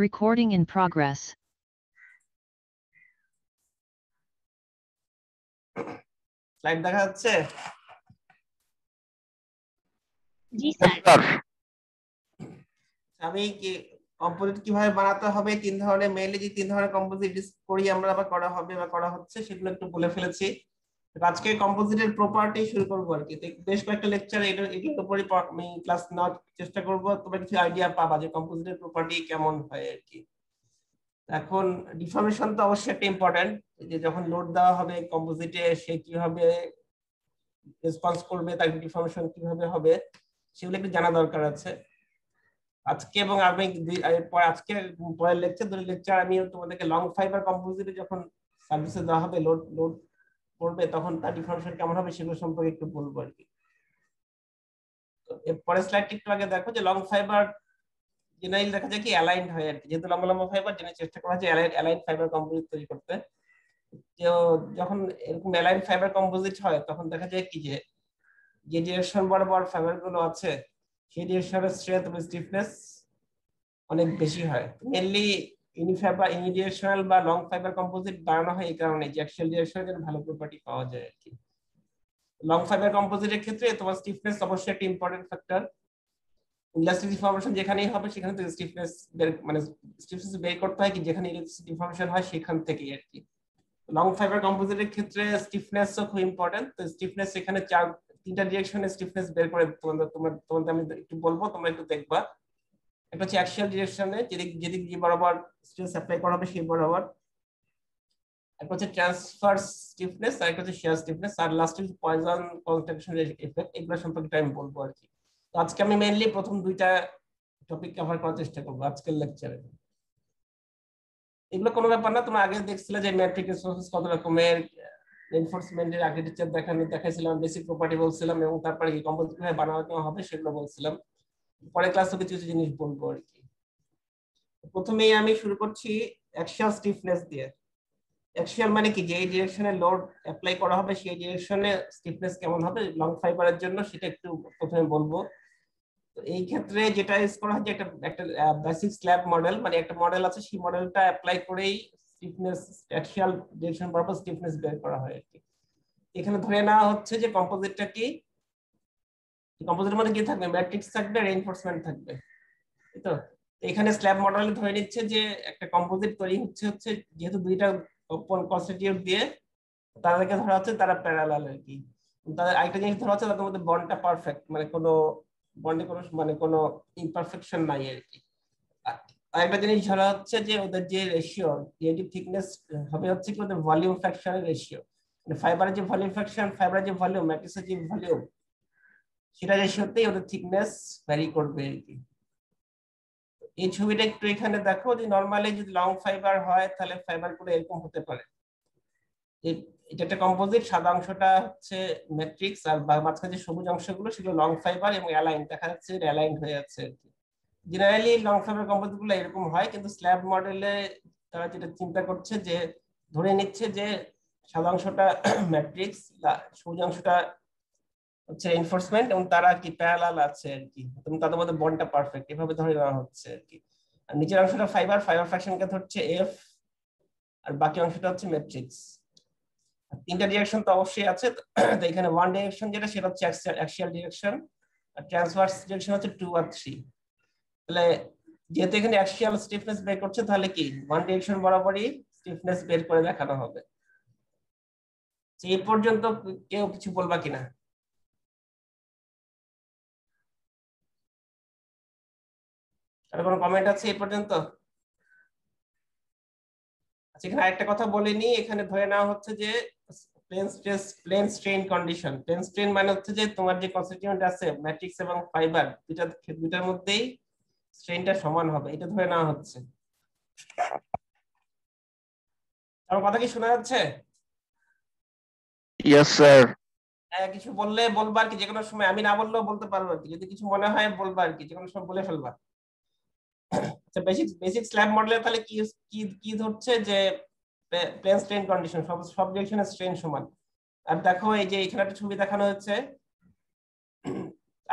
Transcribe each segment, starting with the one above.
Recording in progress. Slide দেখা যাচ্ছে? জি sir. আমি কি কম্পোজিট কিভাবে বানাতে হবে, তিন ধরনের মেইনলি যে তিন ধরনের কম্পোজিট করি আমরা বা করা হবে বা করা হচ্ছে সেগুলো একটু বলে ফেলেছি। আজকে কম্পোজিটের প্রপার্টি শুরু করবো আর কি। বেশ কয়েকটা লেকচার এটার উপরই আমি ক্লাস নেওয়ার চেষ্টা করবো, তোমরা কিছু আইডিয়া পাবা যে কম্পোজিটের প্রপার্টি কেমন হয় আর কি। এখন ডিফরমেশন তো অবশ্যই একটা ইম্পর্টেন্ট, যে যখন লোড দেওয়া হবে কম্পোজিটে সে কিভাবে রেসপন্স করবে, তার ডিফরমেশন কিভাবে হবে সেগুলো একটু জানা দরকার আছে আজকে। এবং আমি আজকে পরের লেকচার দুটো লেকচার আমি তোমাদেরকে লং ফাইবার কম্পোজিটে যখন সার্ভিসে দেওয়া হবে লোড লোড করবে তখন তার ডিফরমেশন কেমন হবে সেগুলো সম্পর্কে একটু বলবো আর কি। পরের স্লাইডটা একটু আগে দেখো যে লং ফাইবার জেনারেলি দেখা যায় কি অ্যালাইনড হয় আর কি, যেহেতু লম্বা লম্বা ফাইবার জেনে চেষ্টা করা হচ্ছে অ্যালাইনড ফাইবার কম্পোজিট তৈরি করতে। তো যখন এরকম অ্যালাইনড ফাইবার কম্পোজিট হয় তখন দেখা যায় কি যে ডিরেকশন বরাবর ফাইবার গুলো আছে সেই ডিরেকশনের স্ট্রেংথ এবং স্টিফনেস অনেক বেশি হয়। মেইনলি ইউনিফাইবার ইউনিডিরেকশনাল বা লং ফাইবার কম্পোজিট বানানো হয় এই কারণে যে অ্যাক্সিয়াল ডিরেকশনের ভালো প্রপার্টি পাওয়া যায় আর কি। লং ফাইবার কম্পোজিটের ক্ষেত্রে তোমার স্টিফনেস অবশ্যই একটা ইম্পর্টেন্ট ফ্যাক্টর। ইলাস্টিক ডিফর্মেশন যেখানেই হবে সেখানে থেকে স্টিফনেস মানে স্টিফনেস বের করতে হয় কি যেখানে ইলাস্টিক ডিফর্মেশন হয় সেখান থেকেই আর কি। লং ফাইবার কম্পোজিটের ক্ষেত্রে স্টিফনেস খুব ইম্পর্টেন্ট। তো স্টিফনেস এখানে তিনটা ডিরেকশনে স্টিফনেস বের করে তোমাদের আমি একটু বলবো, তোমরা একটু দেখবা। একটা হচ্ছে অ্যাক্সিয়াল ডিরেকশনে যেদিক যে বরাবর স্ট্রেস অ্যাপ্লাই করা হবে সেই বরাবর, একটা হচ্ছে ট্রান্সফারস স্টিফনেস, আর একটা হচ্ছে শিয়ার স্টিফনেস, আর লাস্ট হচ্ছে পয়জন কনস্ট্রাকশন এফেক্ট। এগুলো সম্পর্কে আমি বলবো আর কি। তো আজকে আমি মেইনলি প্রথম দুইটা টপিক কভার করার চেষ্টা করবো আজকের লেকচারে। এগুলো কোনো ব্যাপার না, তোমরা আগে দেখছিলে যে ম্যাট্রিক রিসোর্সেস কত রকমের, এনফোর্সমেন্টের আর্কিটেকচার দেখাইছিলাম, বেসিক প্রপার্টি বলছিলাম, এবং তারপরে কি কম্পোজিট কিভাবে বানানো হবে সেগুলো বলছিলাম। পরে ক্লাসে কিছু কিছু জিনিস বলবো আর কি। প্রথমেই আমি শুরু করছি অ্যাক্সিয়াল স্টিফনেস দিয়ে। অ্যাক্সিয়াল মানে কি, যে এই ডিরেকশনে লোড অ্যাপ্লাই করা হবে সেই ডিরেকশনে স্টিফনেস কেমন হবে লং ফাইবারের জন্য সেটা একটু প্রথমে বলবো। তো এই ক্ষেত্রে যেটা ইউজ করা হয় যে একটা একটা বেসিক স্ল্যাব মডেল, মানে একটা মডেল আছে সেই মডেলটা অ্যাপ্লাই করেই স্টিফনেস অ্যাক্সিয়াল ডিরেকশন বরাবর স্টিফনেস বের করা হয় আর কি। এখানে ধরে নেওয়া হচ্ছে যে কম্পোজিটটা কি, কম্পোজিটের মধ্যে কি থাকবে, ম্যাট্রিক্স থাকবে, রেইনফোর্সমেন্ট থাকবে। তো এখানে স্ল্যাব মডেল ধরে নিচ্ছে যে একটা কম্পোজিট তৈরি হচ্ছে যেহেতু দুইটা কনস্টিটিউট দিয়ে তাদেরকে ধরা হচ্ছে তারা প্যারালাল আর কি। তাদের আরেকটা জিনিস ধরা হচ্ছে তাদের মধ্যে বন্ডটা পারফেক্ট, মানে কোনো বন্ডে কোনো ইমপারফেকশন নাই আর কি। আরেকটা জিনিস ধরা হচ্ছে যে ওদের যে রেশিও রিলেটিভ থিকনেস হবে হচ্ছে কি ওদের ভলিউম ফ্র্যাকশনের রেশিও, মানে ফাইবারের যে ভলিউম ফ্র্যাকশন, ফাইবারের যে ভলিউম, ম্যাট্রিক্সের যে ভলিউম, সেটা রেশিওতেই ওদের থিকনেস ভ্যারি করবে আর কি। এই ছবিটা একটু এখানে দেখো যে নরমালি যদি লং ফাইবার হয় তাহলে ফাইবার গুলো এরকম হতে পারে। এটা একটা কম্পোজিট, সাদা অংশটা হচ্ছে ম্যাট্রিক্স আর মাঝখানে যে সবুজ অংশগুলো সেগুলো লং ফাইবার এবং অ্যালাইন দেখা যাচ্ছে অ্যালাইন হয়ে আছে আর কি। জেনারেলি লং ফাইবার কম্পোজিট গুলো এরকম হয়, কিন্তু স্ল্যাব মডেলে তারা যেটা চিন্তা করছে যে ধরে নিচ্ছে যে সাদা অংশটা ম্যাট্রিক্স, সবুজ অংশটা হচ্ছে রেইনফোর্সমেন্ট, এবং তারা কি প্যারালাল আছে আর কি, এবং তাদের মধ্যে বন্ডটা পারফেক্ট এভাবে ধরে নেওয়া হচ্ছে আর কি। আর নিচের অংশটা ফাইবার ফ্র্যাকশনকে ধরছে এফ, আর বাকি অংশটা হচ্ছে ম্যাট্রিক্স। তিনটা ডিরেকশন তো অবশ্যই আছে। তো এখানে ওয়ান ডিরেকশন যেটা সেটা হচ্ছে অ্যাক্সিয়াল ডিরেকশন, আর ট্রান্সভার্স ডিরেকশন হচ্ছে 2 আর 3। তাহলে যেহেতু এখানে অ্যাক্সিয়াল স্টিফনেস বের করছে তাহলে কি ওয়ান ডিরেকশন বরাবরই স্টিফনেস বের করে দেখানো হবে। এই পর্যন্ত কেউ কিছু বলবা কিনা? আর কোনো কমেন্ট আছে এই পর্যন্ত? আচ্ছা, এখানে আরেকটা কথা বলিনি, এখানে ধরে নেওয়া হচ্ছে যে plane strain condition. Plane strain মানে হচ্ছে যে তোমার যে কনস্টিটিউয়েন্ট আছে ম্যাট্রিক্স এবং ফাইবার দুটার মধ্যেই স্ট্রেনটা সমান হবে, এটা ধরে নেওয়া হচ্ছে। আমার কথা কি শোনা যাচ্ছে? Yes sir. হ্যাঁ, কিছু বললে বলবা আর কি, যে কোনো সময়। আমি না বললেও বলতে পারবো আর কি, যদি কিছু মনে হয় বলবা আর কি, যে কোনো সময় বলে ফেলবা। আচ্ছা, বেসিক স্ল্যাব মডেলে তাহলে কি কি কি ধরছে যে প্লেন স্ট্রেন কন্ডিশন, সব ডিরেকশনে স্ট্রেন সমান। আর দেখো এই যে এখানে একটা ছবি দেখানো হচ্ছে,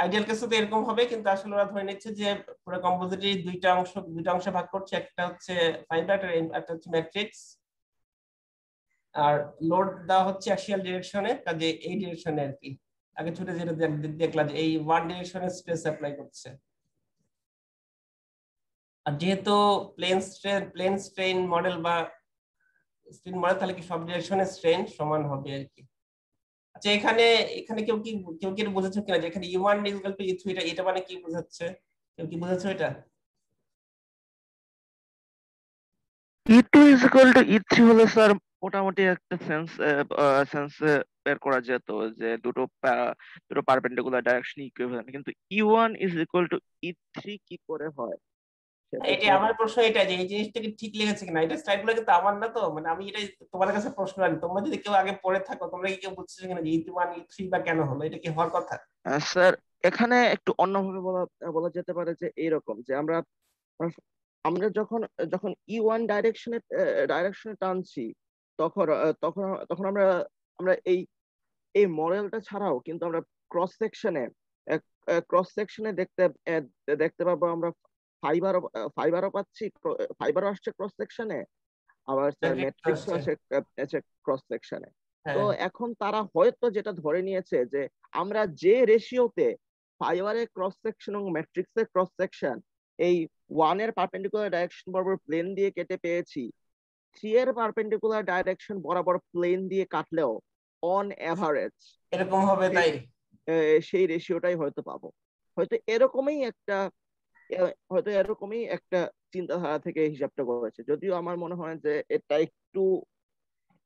আইডিয়াল কেসে তো এরকম হবে, কিন্তু আসলে ওরা ধরে নিচ্ছে যে পুরো কম্পোজিটে দুইটা অংশে ভাগ করছে, একটা হচ্ছে ফাইবার আর একটা হচ্ছে ম্যাট্রিক্স, আর লোড দেওয়া হচ্ছে অ্যাক্সিয়াল ডিরেকশনে, কাজে এই ডিরেকশনে আর কি আগে ছুটে যেটা দেখলাম যে এই ওয়ান ডিরেকশনে স্ট্রেস অ্যাপ্লাই করছে। আর যেহেতু প্লেন স্ট্রেন মডেল বা স্ট্রেন মডেল, তাহলে কি সব ডিরেকশনে স্ট্রেন সমান হবে আর কি। আচ্ছা, এখানে এখানে কেউ কি এটা বুঝেছো কিনা যে এখানে E1 ইকুয়াল টু E3, এটা এটা মানে কি বোঝাচ্ছে? কেউ কি বুঝেছো এটা? E2 is equal to E3 হলে স্যার মোটামুটি একটা সেন্স বের করা যেত যে দুটো পারপেন্ডিকুলার ডাইরেকশন ইকুইভ্যালেন্ট, কিন্তু E1 is equal to E3 কি করে হয় সেটা এটা স্যার। আমার প্রশ্ন, এটা যে এই জিনিসটা কি ঠিক লেগেছে কিনা, এটা স্লাইডগুলো কিন্তু আমার না, তো মানে আমি এটাই তোমার কাছে প্রশ্ন রাখি, তোমরা যদি কেউ আগে পড়ে থাকো, তোমরা কি কেউ বুঝছো কিনা যে E1 E3 বা কেন হলো, এটা কি হওয়ার কথা? স্যার এখানে একটু অন্যভাবে বলা বলা যেতে পারে যে এইরকম যে আমরা আমরা যখন যখন E1 ডাইরেকশনে টানছি, তখন তখন তখন আমরা আমরা এই এই মডেলটা ছাড়াও কিন্তু আমরা ক্রস সেকশনে ক্রস সেকশনে দেখতে পাবো আমরা ফাইবারও ফাইবারও পাচ্ছি, ফাইবারও আসছে ক্রস সেকশনে, আবার স্যার ম্যাট্রিক্স ম্যাট্রিক্সও আসছে। আছে ক্রস সেকশনে। তো হ্যাঁ, এখন তারা হয়তো যেটা ধরে নিয়েছে যে আমরা যে রেশিওতে ফাইবারের ক্রস সেকশন এবং ম্যাট্রিক্সের ক্রস সেকশন এই ওয়ানের পারপেন্ডিকুলার ডাইরেকশন বরাবর প্লেন দিয়ে কেটে পেয়েছি, থ্রি এর পারপেন্ডিকুলার ডাইরেকশন বরাবর প্লেন দিয়ে কাটলেও অন এভারেজ এরকম হবে তাই। সেই রেশিওটাই হয়তো পাবো। হয়তো এরকমই একটা হয়তো এরকমই একটা চিন্তাধারা থেকে হিসাবটা করেছে, যদিও আমার মনে হয় যে এটা একটু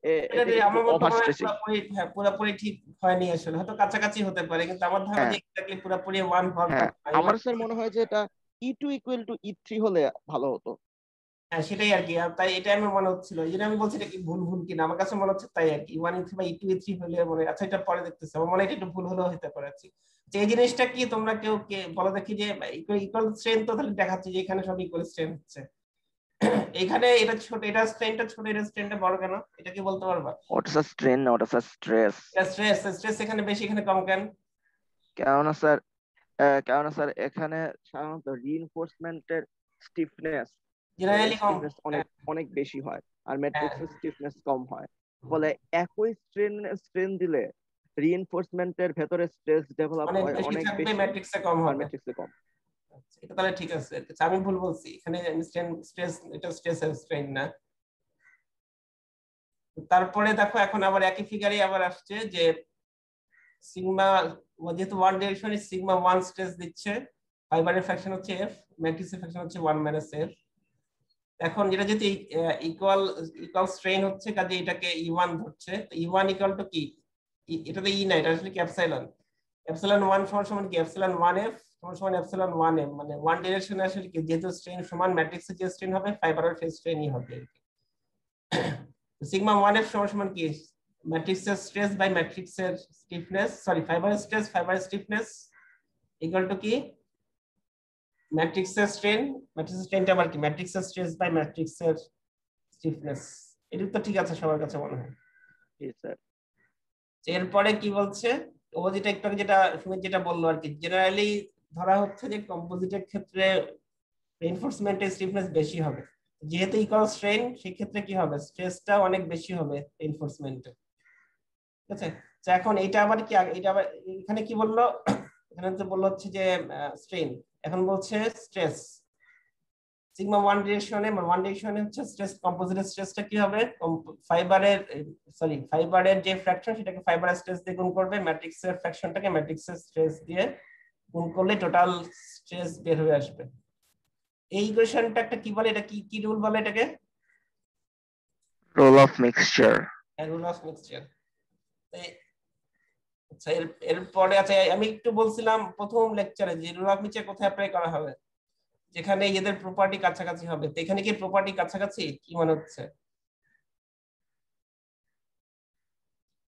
এটা এটা যে একটু আমার মতো ওভার মনে হয় স্ট্রেচিং। পুরোপুরি, হ্যাঁ পুরোপুরি ঠিক হয়নি, আসলে হয়তো কাছাকাছি হতে পারে, কিন্তু আমার ধারণা যে হ্যাঁ, এক্স্যাক্টলি পুরোপুরি ওয়ান হওয়ার হ্যাঁ, কথা না। আমার স্যার মনে হয় যে এটা E2 ইকুয়াল টু E3 হলে ভালো হতো। হ্যাঁ সেটাই আর কি, আর তাই এটা আমার মনে হচ্ছিল, এই জন্য আমি বলছি এটা কি ভুল ভুল কিনা, আমার কাছে মনে হচ্ছে তাই আর কি, E1 E3 বা E2 E3 হলে মনে হয়। আচ্ছা, এটা পরে দেখতেছি, আমার মনে হয় এটা একটু ভুল হলেও হতে পারে। আচ্ছা, যে এই জিনিসটা কি তোমরা কেউ কে বলো দেখি যে ইকুয়াল স্ট্রেন, তো তাহলে দেখাচ্ছে যে এখানে সব ইকুয়াল স্ট্রেন হচ্ছে, এখানে এটা ছোট, এটা স্ট্রেনটা ছোট, এটা স্ট্রেনটা বড় কেন, এটা কি বলতে পারবা? What is strain, what is stress? এটা স্ট্রেস এখানে বেশি, এখানে কম কেন? কেননা স্যার কেননা স্যার এখানে সাধারণত রিইনফোর্সমেন্টের স্টিফনেস জেনারেলি কম। স্টিফনেস অনেক হ্যাঁ, অনেক বেশি হয়, আর হ্যাঁ, ম্যাট্রিক্সের স্টিফনেস কম হয়। ফলে একই স্ট্রেন দিলে রিইনফোর্সমেন্টের ভেতরে স্ট্রেস ডেভেলপ অনেক হয় বেশি অনেক থাকবে, বেশি, ম্যাট্রিক্সে কম আর হবে। ম্যাট্রিক্সে কম। আচ্ছা, এটা তাহলে ঠিক আছে। আচ্ছা, আমি ভুল বলছি, এখানে স্ট্রেস, এটা স্ট্রেস স্ট্রেন না। তারপরে দেখো এখন আবার একই ফিগারে আবার আসছে যে সিগমা, যেহেতু ওয়ান ডিরেকশনে সিগমা ওয়ান স্ট্রেস দিচ্ছে, ফাইবারের ফ্র্যাকশন হচ্ছে এফ, ম্যাট্রিক্সের ফ্র্যাকশন হচ্ছে ওয়ান মাইনাস এফ। এখন যেটা যেহেতু ইকুয়াল ইকুয়াল স্ট্রেন হচ্ছে, কাজে এটাকে E1 ধরছে, তো E1 ইকুয়াল টু কি, এটা তো ই না, এটা আসলে কি এপসাইলন, এপসাইলন ওয়ান সমান সমান কি এপসাইলন ওয়ান এফ সমান সমান এপসাইলন ওয়ান এম, মানে ওয়ান ডিরেকশনে আসলে কি যেহেতু স্ট্রেন সমান, ম্যাট্রিক্সের যে স্ট্রেন হবে ফাইবারের সেই স্ট্রেনই হবে। সিগমা ওয়ান এফ সমান সমান কি ম্যাট্রিক্সের স্ট্রেস বাই ম্যাট্রিক্সের স্টিফনেস, সরি ফাইবারের স্ট্রেস ফাইবারের স্টিফনেস ইকুয়াল টু কি ম্যাট্রিক্সের স্ট্রেন, ম্যাট্রিক্সের স্ট্রেনটা আবার কি ম্যাট্রিক্সের স্ট্রেস বাই ম্যাট্রিক্সের স্টিফনেস। এটা তো ঠিক আছে সবার কাছে মনে হয়। জি স্যার। এরপরে কি বলছে, ও যেটা একটু আগে যেটা সুমিত যেটা বললো আর কি, জেনারেলি ধরা হচ্ছে যে কম্পোজিটের ক্ষেত্রে রেইনফোর্সমেন্টের স্টিফনেস বেশি হবে, যেহেতু ইকুয়াল স্ট্রেন সেই ক্ষেত্রে কি হবে স্ট্রেসটা অনেক বেশি হবে রেইনফোর্সমেন্টে, ঠিক আছে। তো এখন এটা আবার কি, এটা আবার এখানে কি বললো, এখানে তো বললো হচ্ছে যে স্ট্রেন, এখন বলছে স্ট্রেস সিগমা ওয়ান ডিরেকশনে হচ্ছে স্ট্রেস, কম্পোজিটের স্ট্রেসটা কি হবে, ফাইবারের ফাইবারের যে ফ্র্যাকশন সেটাকে ফাইবারের স্ট্রেস দিয়ে গুণ করবে, ম্যাট্রিক্সের ফ্র্যাকশনটাকে ম্যাট্রিক্সের স্ট্রেস দিয়ে গুণ করলে টোটাল স্ট্রেস বের হয়ে আসবে। এই ইকুয়েশনটা একটা কি বলে, এটা কি কি রুল বলে এটাকে? Rule of mixture. Rule of mixture. আচ্ছা, এরপরে আচ্ছা আমি একটু বলছিলাম প্রথম লেকচারে যে রুল অফ মিক্সচার কোথায় অ্যাপ্লাই করা হবে, যেখানে এদের প্রপার্টি কাছাকাছি হবে, তো এখানে কি প্রপার্টি কাছাকাছি কি মনে হচ্ছে?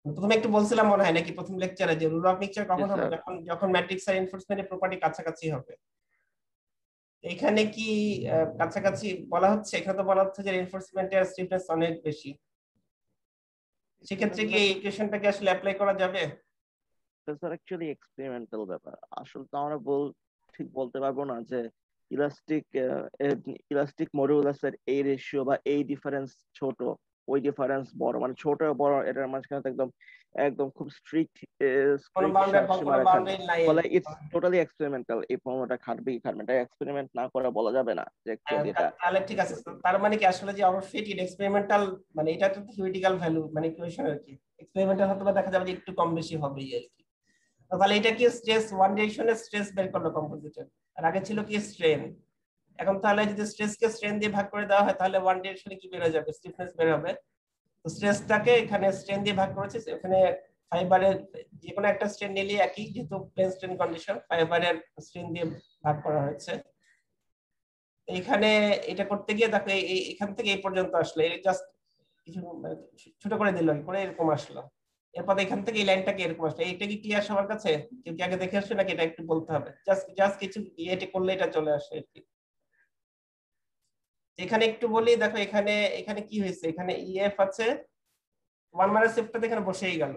প্রথমে একটু বলছিলাম মনে হয় নাকি প্রথম লেকচারে যে রুল অফ মিক্সচার জি কখন হবে, স্যার। যখন যখন ম্যাট্রিক্স আর রিইনফোর্সমেন্টের প্রপার্টি কাছাকাছি হবে। এখানে কি কাছাকাছি বলা হচ্ছে, এখানে তো বলা হচ্ছে যে রিইনফোর্সমেন্টের স্টিফনেস অনেক বেশি, সেক্ষেত্রে কি এই ইকুয়েশনটাকে আসলে অ্যাপ্লাই করা যাবে? স্যার অ্যাকচুয়ালি এক্সপেরিমেন্টাল ব্যাপার। আসলে তো আমরা ঠিক বলতে পারবো না যে ইলাস্টিক ইলাস্টিক মডুলাসের এই রেশিও বা এই ডিফারেন্স ছোট, ওই ডিফারেন্স বড়, মানে ছোট বড় এটার মাঝখানে তো একদম একদম খুব স্ট্রিক্ট কোনো স্ট্রিক্ট কোনো সীমারেখা নেই। বাউন্ডারি নাই আর ফলে কি। It's totally experimental. এই ফর্মুলাটা খাটবেই খাটবে, এটা এক্সপেরিমেন্ট না করে বলা যাবে না যে অ্যাকচুয়ালি এটা। তাহলে ঠিক আছে, তার মানে কি আসলে যে অবশ্যই এটি এক্সপেরিমেন্টাল, মানে এটা তো থিওরিটিক্যাল ভ্যালু মানে ইকুয়েশন আর কি, এক্সপেরিমেন্টাল হতে পারে দেখা যাবে যে একটু কম বেশি হবেই আর কি। তাহলে এটা কি স্ট্রেস ওয়ান ডিরেকশনের স্ট্রেস বের করলো কম্পোজিটের, আর আগে ছিল কি স্ট্রেন। এখন তাহলে যদি স্ট্রেস কে স্ট্রেন দিয়ে ভাগ করে দেওয়া হয় তাহলে ওয়ান ডিরেকশনে কি বের হয়ে যাবে, স্টিফনেস বের হবে। তো স্ট্রেসটাকে এখানে স্ট্রেন দিয়ে ভাগ করেছে, এখানে ফাইবারের যে কোনো একটা স্ট্রেন নিলে একই, যেহেতু প্লেন স্ট্রেন কন্ডিশন ফাইবারের স্ট্রেন দিয়ে ভাগ করা হয়েছে। এখানে এটা করতে গিয়ে দেখো এখান থেকে এই পর্যন্ত আসলে জাস্ট কিছু ছোট করে দিল করে এরকম আসলো। এরপর এখান থেকে এই লাইনটাকে এরকম আসলো। এইটা কি ক্লিয়ার সবার কাছে? কেউ কি আগে দেখে আসছে নাকি এটা একটু বলতে হবে? জাস্ট জাস্ট কিছু ইয়েটা করলে এটা চলে আসে আর কি। এখানে একটু বলি, দেখো এখানে এখানে কি হয়েছে, এখানে ইএফ আছে, 1 মাইনাস এফটা এখানে বসেই গেল।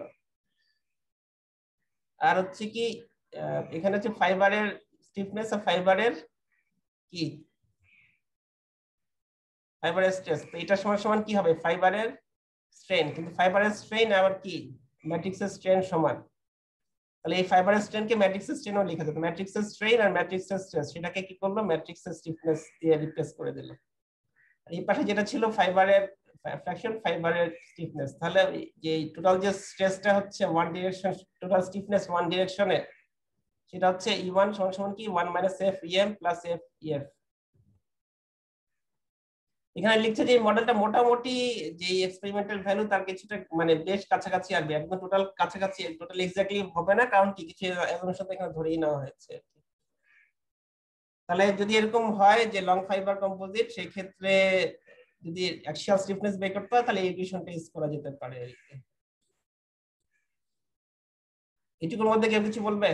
আর হচ্ছে কি এখানে হচ্ছে ফাইবারের স্টিফনেস আর ফাইবারের কি ফাইবারের স্ট্রেস, তো এটা সমান সমান কি হবে, ফাইবারের স্ট্রেন। কিন্তু ফাইবারের স্ট্রেন আবার কি ম্যাট্রিক্সের স্ট্রেন সমান। তাহলে এই ফাইবারের স্ট্রেনকে ম্যাট্রিক্সের স্ট্রেনও লেখা যেত। ম্যাট্রিক্সের স্ট্রেন আর ম্যাট্রিক্সের স্ট্রেস সেটাকে কি করলো, ম্যাট্রিক্সের স্টিফনেস দিয়ে রিপ্লেস করে দিল। এই পাশে যেটা ছিল ফাইবারের ফ্র্যাকশন, ফাইবারের স্টিফনেস, তাহলে যে টোটাল যে স্ট্রেসটা হচ্ছে one direction, total stiffness one ডিরেকশনে, সেটা হচ্ছে E1 সমান সমান কি 1 minus F EM plus F EF. এখানে লিখছে যে মডেলটা মোটামুটি যে এক্সপেরিমেন্টাল ভ্যালু তার কিছুটা মানে বেশ কাছাকাছি আসবে, একদম টোটাল কাছাকাছি, টোটাল এক্স্যাক্টলি হবে না, কারণ কি কিছু অ্যাসাম্পশন এখানে ধরেই নেওয়া হয়েছে। তাহলে যদি এরকম হয় যে লং ফাইবার কম্পোজিট, সেই ক্ষেত্রে যদি অ্যাক্সিয়াল স্টিফনেস বের করতে হয় তাহলে এই ইকুয়েশনটা ইউজ করা যেতে পারে আর কি। এটুকুর মধ্যে কেউ কিছু বলবে?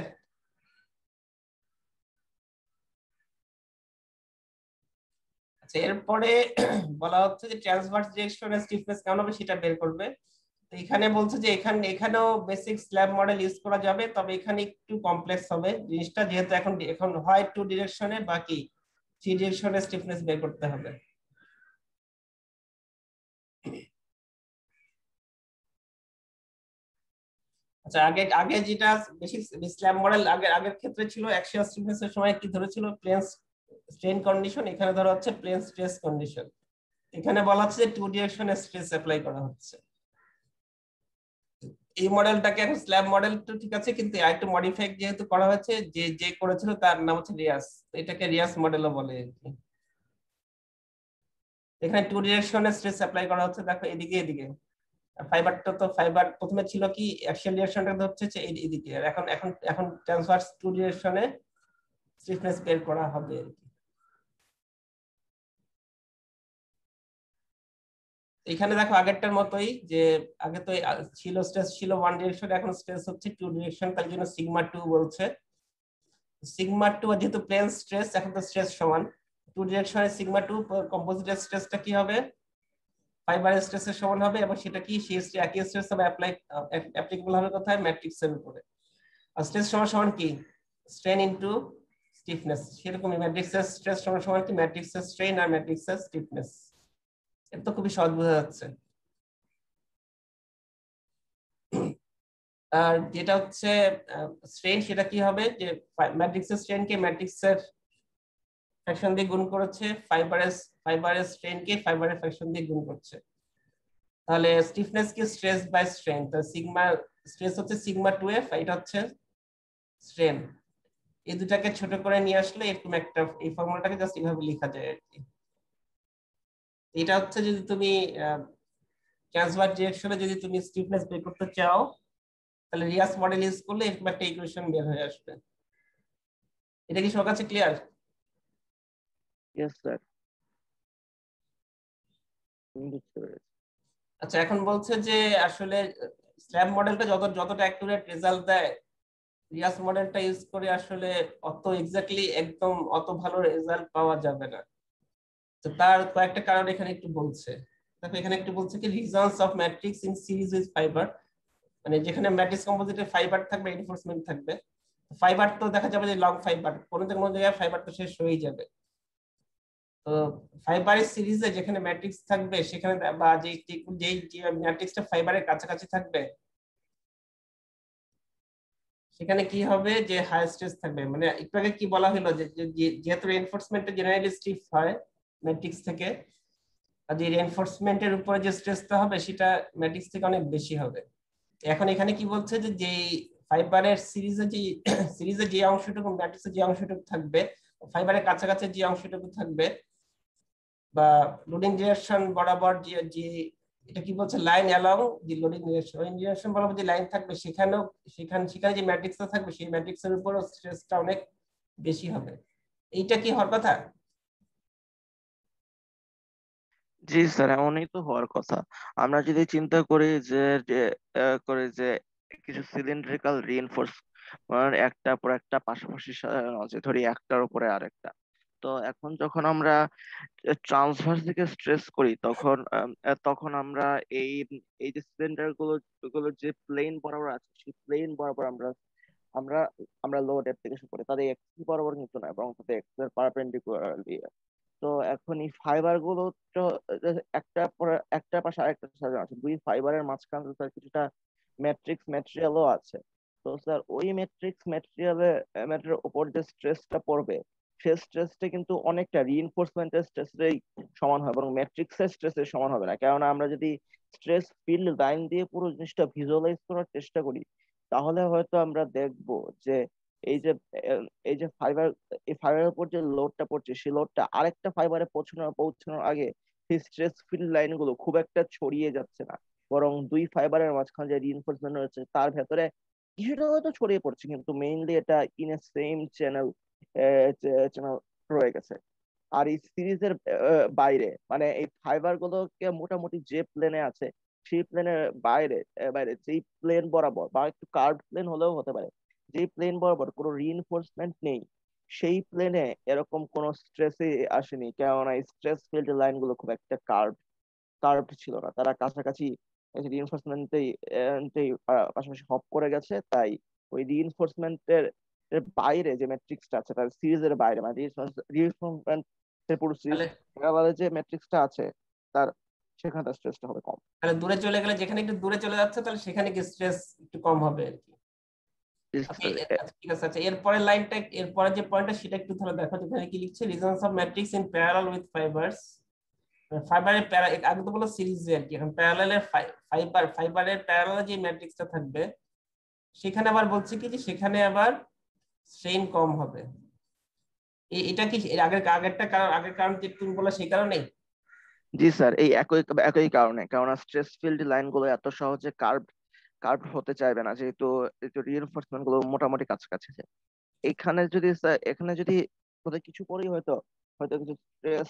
আচ্ছা, এরপরে বলা হচ্ছে যে ট্রান্সভার্স ডিরেকশনের স্টিফনেস কেমন হবে সেটা বের করবে। তো এখানে বলছে যে এখানেও বেসিক স্ল্যাব মডেল ইউজ করা যাবে, তবে এখানে একটু কমপ্লেক্স হবে জিনিসটা, যেহেতু এখন এখন হয় টু ডিরেকশনে বাকি থ্রি ডিরেকশনে স্টিফনেস বের করতে হবে। আচ্ছা, আগে আগে যেটা বেসিক স্ল্যাব মডেল আগের ক্ষেত্রে ছিল অ্যাক্সিয়াল স্টিফনেস এর সময় কি ধরেছিল, প্লেন স্ট্রেন কন্ডিশন, এখানে ধরা হচ্ছে প্লেন স্ট্রেস কন্ডিশন। এখানে বলা হচ্ছে যে টু ডিরেকশনে স্ট্রেস অ্যাপ্লাই করা হচ্ছে। এই মডেলটাকে এখন স্ল্যাব মডেল তো ঠিক আছে, কিন্তু আরেকটু মডিফাই যেহেতু করা হয়েছে, যে যে করেছিল তার নাম হচ্ছে রিয়াস, এটাকে রিয়াস মডেলও বলে আর কি। এখানে টু ডিরেকশনে স্ট্রেস অ্যাপ্লাই করা হচ্ছে, দেখো এদিকে এদিকে। ফাইবারটা তো ফাইবার প্রথমে ছিল কি অ্যাক্সিয়াল ডিরেকশনটা হচ্ছে এদিকে, আর এখন এখন এখন ট্রান্সভার্স টু ডিরেকশনে স্টিফনেস বের করা হবে আর কি। এখানে দেখো আগেরটার মতোই, যে আগে তো ছিল স্ট্রেস ছিল ওয়ান ডিরেকশন, এখন স্ট্রেস হচ্ছে টু ডিরেকশন, তার জন্য সিগমা টু বলছে। সিগমা টু যেহেতু প্লেন স্ট্রেস, এখন তো স্ট্রেস সমান টু ডিরেকশনে সিগমা টু, কম্পোজিটের স্ট্রেসটা কি হবে, ফাইবারের স্ট্রেসের সমান হবে, এবং সেটা কি সেই একই স্ট্রেস হবে অ্যাপ্লিকেবল হবে কোথায়, ম্যাট্রিক্সের উপরে। আর স্ট্রেস সমান সমান কি স্ট্রেন ইনটু স্টিফনেস, সেরকমই ম্যাট্রিক্সের স্ট্রেস সমান সমান কি ম্যাট্রিক্সের স্ট্রেন আর ম্যাট্রিক্সের স্টিফনেস। এটা তো খুবই সহজ বোঝা যাচ্ছে। আর যেটা হচ্ছে স্ট্রেন, সেটা কি হবে, যে ম্যাট্রিক্সের স্ট্রেনকে ম্যাট্রিক্সের ফ্র্যাকশন দিয়ে গুণ করেছে, ফাইবারের স্ট্রেনকে ফাইবারের ফ্র্যাকশন দিয়ে গুণ করছে। তাহলে স্টিফনেস কি স্ট্রেস বাই স্ট্রেন, তো সিগমা স্ট্রেস হচ্ছে সিগমা 2f, এটা হচ্ছে স্ট্রেন। এই দুটাকে ছোট করে নিয়ে আসলে এরকম একটা এই ফর্মুলাটাকে জাস্ট এইভাবে লেখা যায় আর কি। এটা হচ্ছে যদি তুমি ট্রান্সভার্স ডিরেকশনে যদি তুমি স্টিফনেস বের করতে চাও, তাহলে রিয়াস মডেল ইউজ করলে এরকম একটা ইকুয়েশন বের হয়ে আসবে। এটা কি সবার কাছে ক্লিয়ার? ইয়েস স্যার, বুঝতে পেরেছি। আচ্ছা, এখন বলছে যে আসলে স্ল্যাব মডেলটা যতটা অ্যাকুরেট রেজাল্ট দেয়, রিয়াস মডেলটা ইউজ করে আসলে অত এক্স্যাক্টলি একদম অত ভালো রেজাল্ট পাওয়া যাবে না। তো তার কয়েকটা কারণ এখানে একটু বলছে। দেখো এখানে একটু বলছে কি reasons of matrix in series with fibre, মানে যেখানে ম্যাট্রিক্স কম্পোজিটে ফাইবার থাকবে, রিইনফোর্সমেন্ট থাকবে। ফাইবার তো দেখা যাবে যে লং ফাইবার, কোনো না কোনো জায়গায় ফাইবার তো শেষ হয়ে যাবে। তো ফাইবারের সিরিজে যেখানে ম্যাট্রিক্স থাকবে সেখানে বা যে ম্যাট্রিক্সটা ফাইবারের কাছাকাছি থাকবে সেখানে কি হবে যে হাই স্ট্রেস থাকবে। মানে একটু আগে কি বলা হলো যে যেহেতু রিইনফোর্সমেন্টটা জেনারেলি স্টিফ হয় ম্যাট্রিক্স থেকে, আর যে রিইনফোর্সমেন্টের উপরে যে স্ট্রেসটা হবে সেটা ম্যাট্রিক্স থেকে অনেক বেশি হবে। এখন এখানে কি বলছে যে যে ফাইবারের সিরিজে যে অংশটুকু ম্যাট্রিক্সের যে অংশটুকু থাকবে, ফাইবারের কাছাকাছি যে অংশটুকু থাকবে বা লোডিং ডিরেকশন বরাবর যে এটা কি বলছে লাইন অ্যালং যে লোডিং ডিরেকশন বরাবর যে লাইন থাকবে সেখানেও সেখানে যে ম্যাট্রিক্সটা থাকবে সেই ম্যাট্রিক্সের উপরও স্ট্রেসটা অনেক বেশি হবে। এইটা কি হওয়ার কথা? জি স্যার, এমনই তো হওয়ার কথা। আমরা যদি চিন্তা করি যে যে যে কিছু সিলিন্ড্রিক্যাল রিইনফোর্স একটার পর একটা পাশাপাশি সাজানো আছে, ধরি একটার উপরে আরেকটা। তো এখন যখন আমরা ট্রান্সভার্স দিকে স্ট্রেস করি তখন আমরা এই এই যে সিলিন্ডার গুলোর যে প্লেন বরাবর আছে সেই প্লেন বরাবর আমরা আমরা আমরা লোড অ্যাপ্লিকেশন করি, তাদের এক্সি বরাবর কিন্তু না, এবং তাদের এক্স এর পারপেন্ডিকুলারলি। তো এখন এই ফাইবার গুলো তো একটা পর একটা পাশে আরেকটা সাজানো আছে, দুই ফাইবারের মাঝখানে স্যার কিছুটা ম্যাট্রিক্স ম্যাটেরিয়ালও আছে। তো স্যার ওই ম্যাটেরিয়ালের উপর যে স্ট্রেসটা পড়বে সেই স্ট্রেসটা কিন্তু অনেকটা রিইনফোর্সমেন্টের স্ট্রেসের সমান হবে, এবং ম্যাট্রিক্সের স্ট্রেসের সমান হবে না। কেননা আমরা যদি স্ট্রেস ফিল্ড লাইন দিয়ে পুরো জিনিসটা ভিজুয়ালাইজ করার চেষ্টা করি, তাহলে হয়তো আমরা দেখব যে এই যে এই যে এই ফাইবারের উপর যে লোডটা পড়ছে সেই লোডটা আরেকটা ফাইবারে পৌঁছানোর আগে সেই স্ট্রেস ফিল্ড লাইন গুলো খুব একটা ছড়িয়ে যাচ্ছে না, বরং দুই ফাইবারের মাঝখানে যে রিইনফোর্সমেন্ট রয়েছে তার ভেতরে কিছুটা হয়তো ছড়িয়ে পড়ছে, কিন্তু মেইনলি এটা ইন এ সেম চ্যানেল রয়ে গেছে। আর এই সিরিজের বাইরে, মানে এই ফাইবার গুলোকে মোটামুটি যে প্লেনে আছে সেই প্লেনের বাইরে বাইরে যেই প্লেন বরাবর বা একটু কার্ভ প্লেন হলেও হতে পারে, যে প্লেন বরাবর কোনো রিইনফোর্সমেন্ট নেই, সেই প্লেনে এরকম কোনো স্ট্রেসই আসেনি, কেননা স্ট্রেস ফিল্ড লাইন গুলো খুব একটা কার্ভড ছিল না, তারা কাছাকাছি রিইনফোর্সমেন্টেই পাশাপাশি হপ করে গেছে। তাই ওই রিইনফোর্সমেন্টের বাইরে যে ম্যাট্রিক্সটা আছে, তার সিরিজের বাইরে, মানে রিইনফোর্সমেন্টের পুরো সিরিজ তাহলে যে ম্যাট্রিক্সটা আছে তার সেখানে স্ট্রেসটা হবে কম। তাহলে দূরে চলে গেলে, যেখানে একটু দূরে চলে যাচ্ছে তাহলে সেখানে কি স্ট্রেস একটু কম হবে আর কি। আচ্ছা আচ্ছা, ঠিক আছে। আচ্ছা, এরপরের লাইনটা, এরপরে যে পয়েন্টটা সেটা একটু তাহলে দেখো, যেখানে কি লিখছে reasons of matrix in parallel with fibres. ফাইবারের আগে তো বলো সিরিজে আর কি, এখন প্যারালালের ফাইবারের প্যারালালে যে ম্যাট্রিক্সটা থাকবে সেখানে আবার বলছে কি যে সেখানে আবার স্ট্রেইন কম হবে। এটা কি এর আগেরটা কারণ, আগের কারণ যে তুমি বললে সেই কারণেই? জি স্যার, এই একই একই কারণে, কারণ স্ট্রেস ফিল্ড লাইন গুলো এত সহজে কার্ভ হতে চাইবে না, যেহেতু রিইনফোর্সমেন্ট গুলো মোটামুটি কাছাকাছি আছে। এখানে যদি কোথাও কিছু করি, হয়তো হয়তো কিছু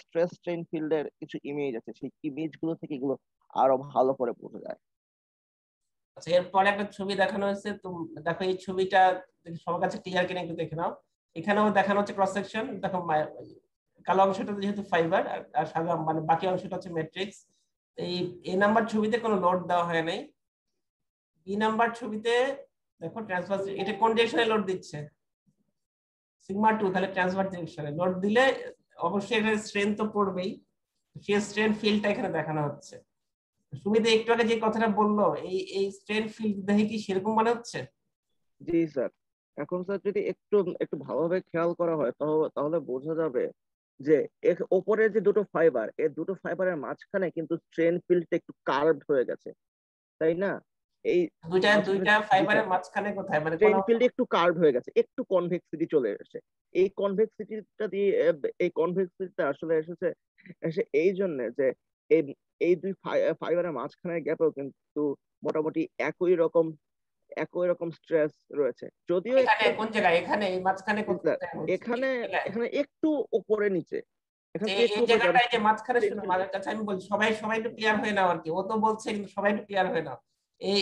স্ট্রেস স্ট্রেইন ফিল্ডের কিছু ইমেজ আছে, সেই ইমেজ গুলো থেকে এগুলো আরো ভালো করে বোঝা যায়। আচ্ছা, এরপরে একটা ছবি দেখানো হয়েছে, তুমি দেখো এই ছবিটা সবার কাছে ক্লিয়ার কিনা একটু দেখে নাও। এখানেও দেখানো হচ্ছে ক্রস সেকশন। দেখো কালো অংশটা যেহেতু ফাইবার আর সাদা মানে বাকি অংশটা হচ্ছে ম্যাট্রিক্স। এই এ নাম্বার ছবিতে কোনো লোড দেওয়া হয় নাই। বি নাম্বার ছবিতে দেখো ট্রান্সভার্স, এটা কোন ডিরেকশনে লোড দিচ্ছে? সিগমা 2, তাহলে ট্রান্সভার্স ডিরেকশনে লোড দিলে অবশ্যই এখানে স্ট্রেন তো পড়বেই, সেই স্ট্রেন ফিল্ডটা এখানে দেখানো হচ্ছে। সুমিত একটু আগে যে কথাটা বললো, এই স্ট্রেন ফিল্ড দেখে কি সেরকম মনে হচ্ছে? জি স্যার, এখন স্যার যদি একটু একটু ভালোভাবে খেয়াল করা হয় তাহলে বোঝা যাবে যে ওপরের যে দুটো ফাইবার, এই দুটো ফাইবারের মাঝখানে কিন্তু স্ট্রেন ফিল্ডটা একটু কার্ভড হয়ে গেছে, তাই না? এই মাঝখানে দুইটা ফাইবারের মাঝখানে কোথায়, মানে কোন? স্ট্রেন ফিল্ড একটু কার্ভ হয়ে গেছে, একটু কনভেক্সিটি চলে এসেছে। এই কনভেক্সিটিটা দিয়ে এই কনভেক্সিটিটা আসলে এসে এই জন্য যে এই এই দুই ফাইবারের মাঝখানের গ্যাপেও কিন্তু মোটামুটি একই রকম স্ট্রেস রয়েছে, যদিও এখানে একটু কোন জায়গায়, এখানে এই মাঝখানে কোথায় হচ্ছে এখানে এই জায়গায়? এখানে একটু উপরে নিচে, এখান থেকে একটু এই উপরে জায়গাটায় যে মাঝখানে, শুনো যাবে। মাঝের কাছে আমি বলছি, সবাই সবাই একটু ক্লিয়ার হয়ে নাও আর কি। ও তো বলছে কিন্তু সবাই একটু ক্লিয়ার হয়ে নাও। এই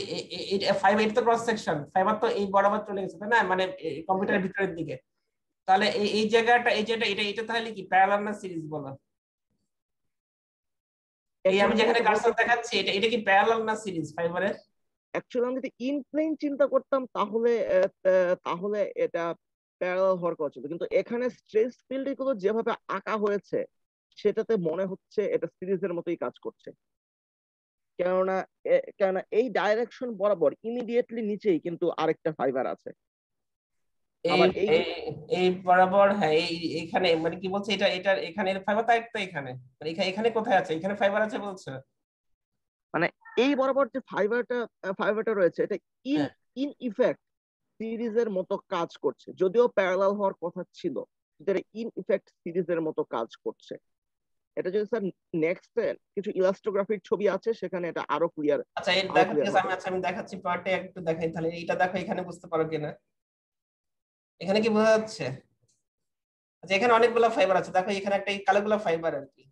ফাইবার, এটা তো ক্রস সেকশন, ফাইবার তো এই বরাবর চলে গেছে তাই না, মানে কম্পিউটারের ভিতরের দিকে। তাহলে এই জায়গাটা, এই যেটা এটা এটা তাহলে কি প্যারালাল না সিরিজ বলো? এই এখন আমি যেখানে যেহেতু বলতে কার্সর দেখাচ্ছি এটা এটা কি প্যারালাল না সিরিজ ফাইবারের? অ্যাকচুয়ালি আমি যদি ইন প্লেন চিন্তা করতাম তাহলে তাহলে এটা প্যারালাল হওয়ার কথা ছিল, কিন্তু এখানে স্ট্রেস ফিল্ড গুলো যেভাবে আঁকা হয়েছে সেটাতে মনে হচ্ছে এটা সিরিজের মতোই কাজ করছে। কেননা কেননা এই ডাইরেকশন বরাবর ইমিডিয়েটলি নিচেই কিন্তু আরেকটা ফাইবার আছে। এই আবার এই এই এই বরাবর, হ্যাঁ, এই এখানে মানে কি বলছে, এটা এটা এখানে ফাইবার তাই তো এখানে, মানে এখানে কোথায় আছে, এখানে ফাইবার আছে বলছে। মানে এই বরাবর যে ফাইবারটা রয়েছে এটা ইন হ্যাঁ, ইন ইফেক্ট সিরিজের মতো কাজ করছে, যদিও প্যারালাল হওয়ার কথা ছিল, কিন্তু এটা ইন ইফেক্ট সিরিজের মতো কাজ করছে। এটা যদি স্যার নেক্সট কিছু ইলাস্ট্রোগ্রাফির ছবি আছে সেখানে এটা আচ্ছা এই আরো দেখো ঠিক ক্লিয়ার আছে, হবে। আমি দেখাচ্ছি পার্টে একটু দেখাই তাহলে। এইটা দেখো, এখানে বুঝতে পারো কিনা, এখানে কি বোঝা যাচ্ছে? আচ্ছা এখানে অনেকগুলো ফাইবার আছে, দেখো এখানে একটা কালোগুলো ফাইবার আর কি।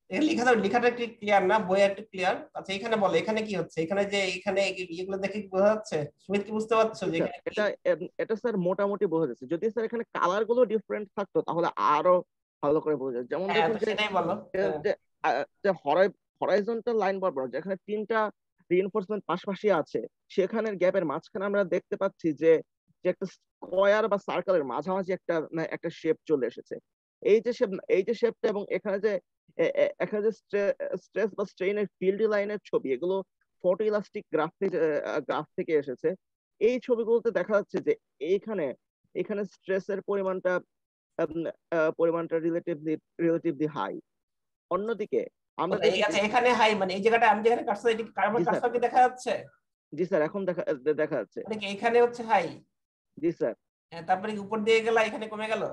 এখানে লেখাটা একটু ক্লিয়ার না, বই একটু ক্লিয়ার। আচ্ছা এখানে বলো, এখানে কি হচ্ছে, এখানে যে এখানে এগুলো দেখে কি বোঝা যাচ্ছে? সুমিত কি বুঝতে পারছো জি যে স্যার, এখানে কি? এটা স্যার মোটামুটি বোঝা যাচ্ছে। যদি স্যার এখানে কালার গুলো ডিফারেন্ট থাকতো তাহলে আরো ভালো করে বোঝা যায়। যেমন হ্যাঁ দেখুন তো যে সেটাই বলো। হ্যাঁ, যে যে হরাইজন্টাল লাইন বরাবর যেখানে তিনটা রিইনফোর্সমেন্ট পাশাপাশি আছে, সেখানের গ্যাপের মাঝখানে আমরা দেখতে পাচ্ছি যে যে একটা স্কয়ার বা সার্কেলের মাঝামাঝি একটা শেপ চলে এসেছে। এই যে শেপটা এবং এখানে যে স্ট্রেস বা স্ট্রেইনের ফিল্ড লাইনের ছবি, এগুলো ফটো ইলাস্টিক গ্রাফ থেকে এসেছে। এই ছবিগুলোতে দেখা যাচ্ছে যে এইখানে এখানে স্ট্রেসের উম, পরিমাণটা রিলেটিভলি হাই। অন্যদিকে আমরা এই দেখি যে আচ্ছা এখানে হাই মানে এই জায়গাটা আমি যেখানে কাটছি এটা কার্বন জি স্যার, কাটছে কি দেখা যাচ্ছে? জি স্যার, এখন দেখা যাচ্ছে। মানে কি এখানে হচ্ছে হাই, জি স্যার, তারপরে কি উপর দিয়ে গেল এখানে কমে গেল?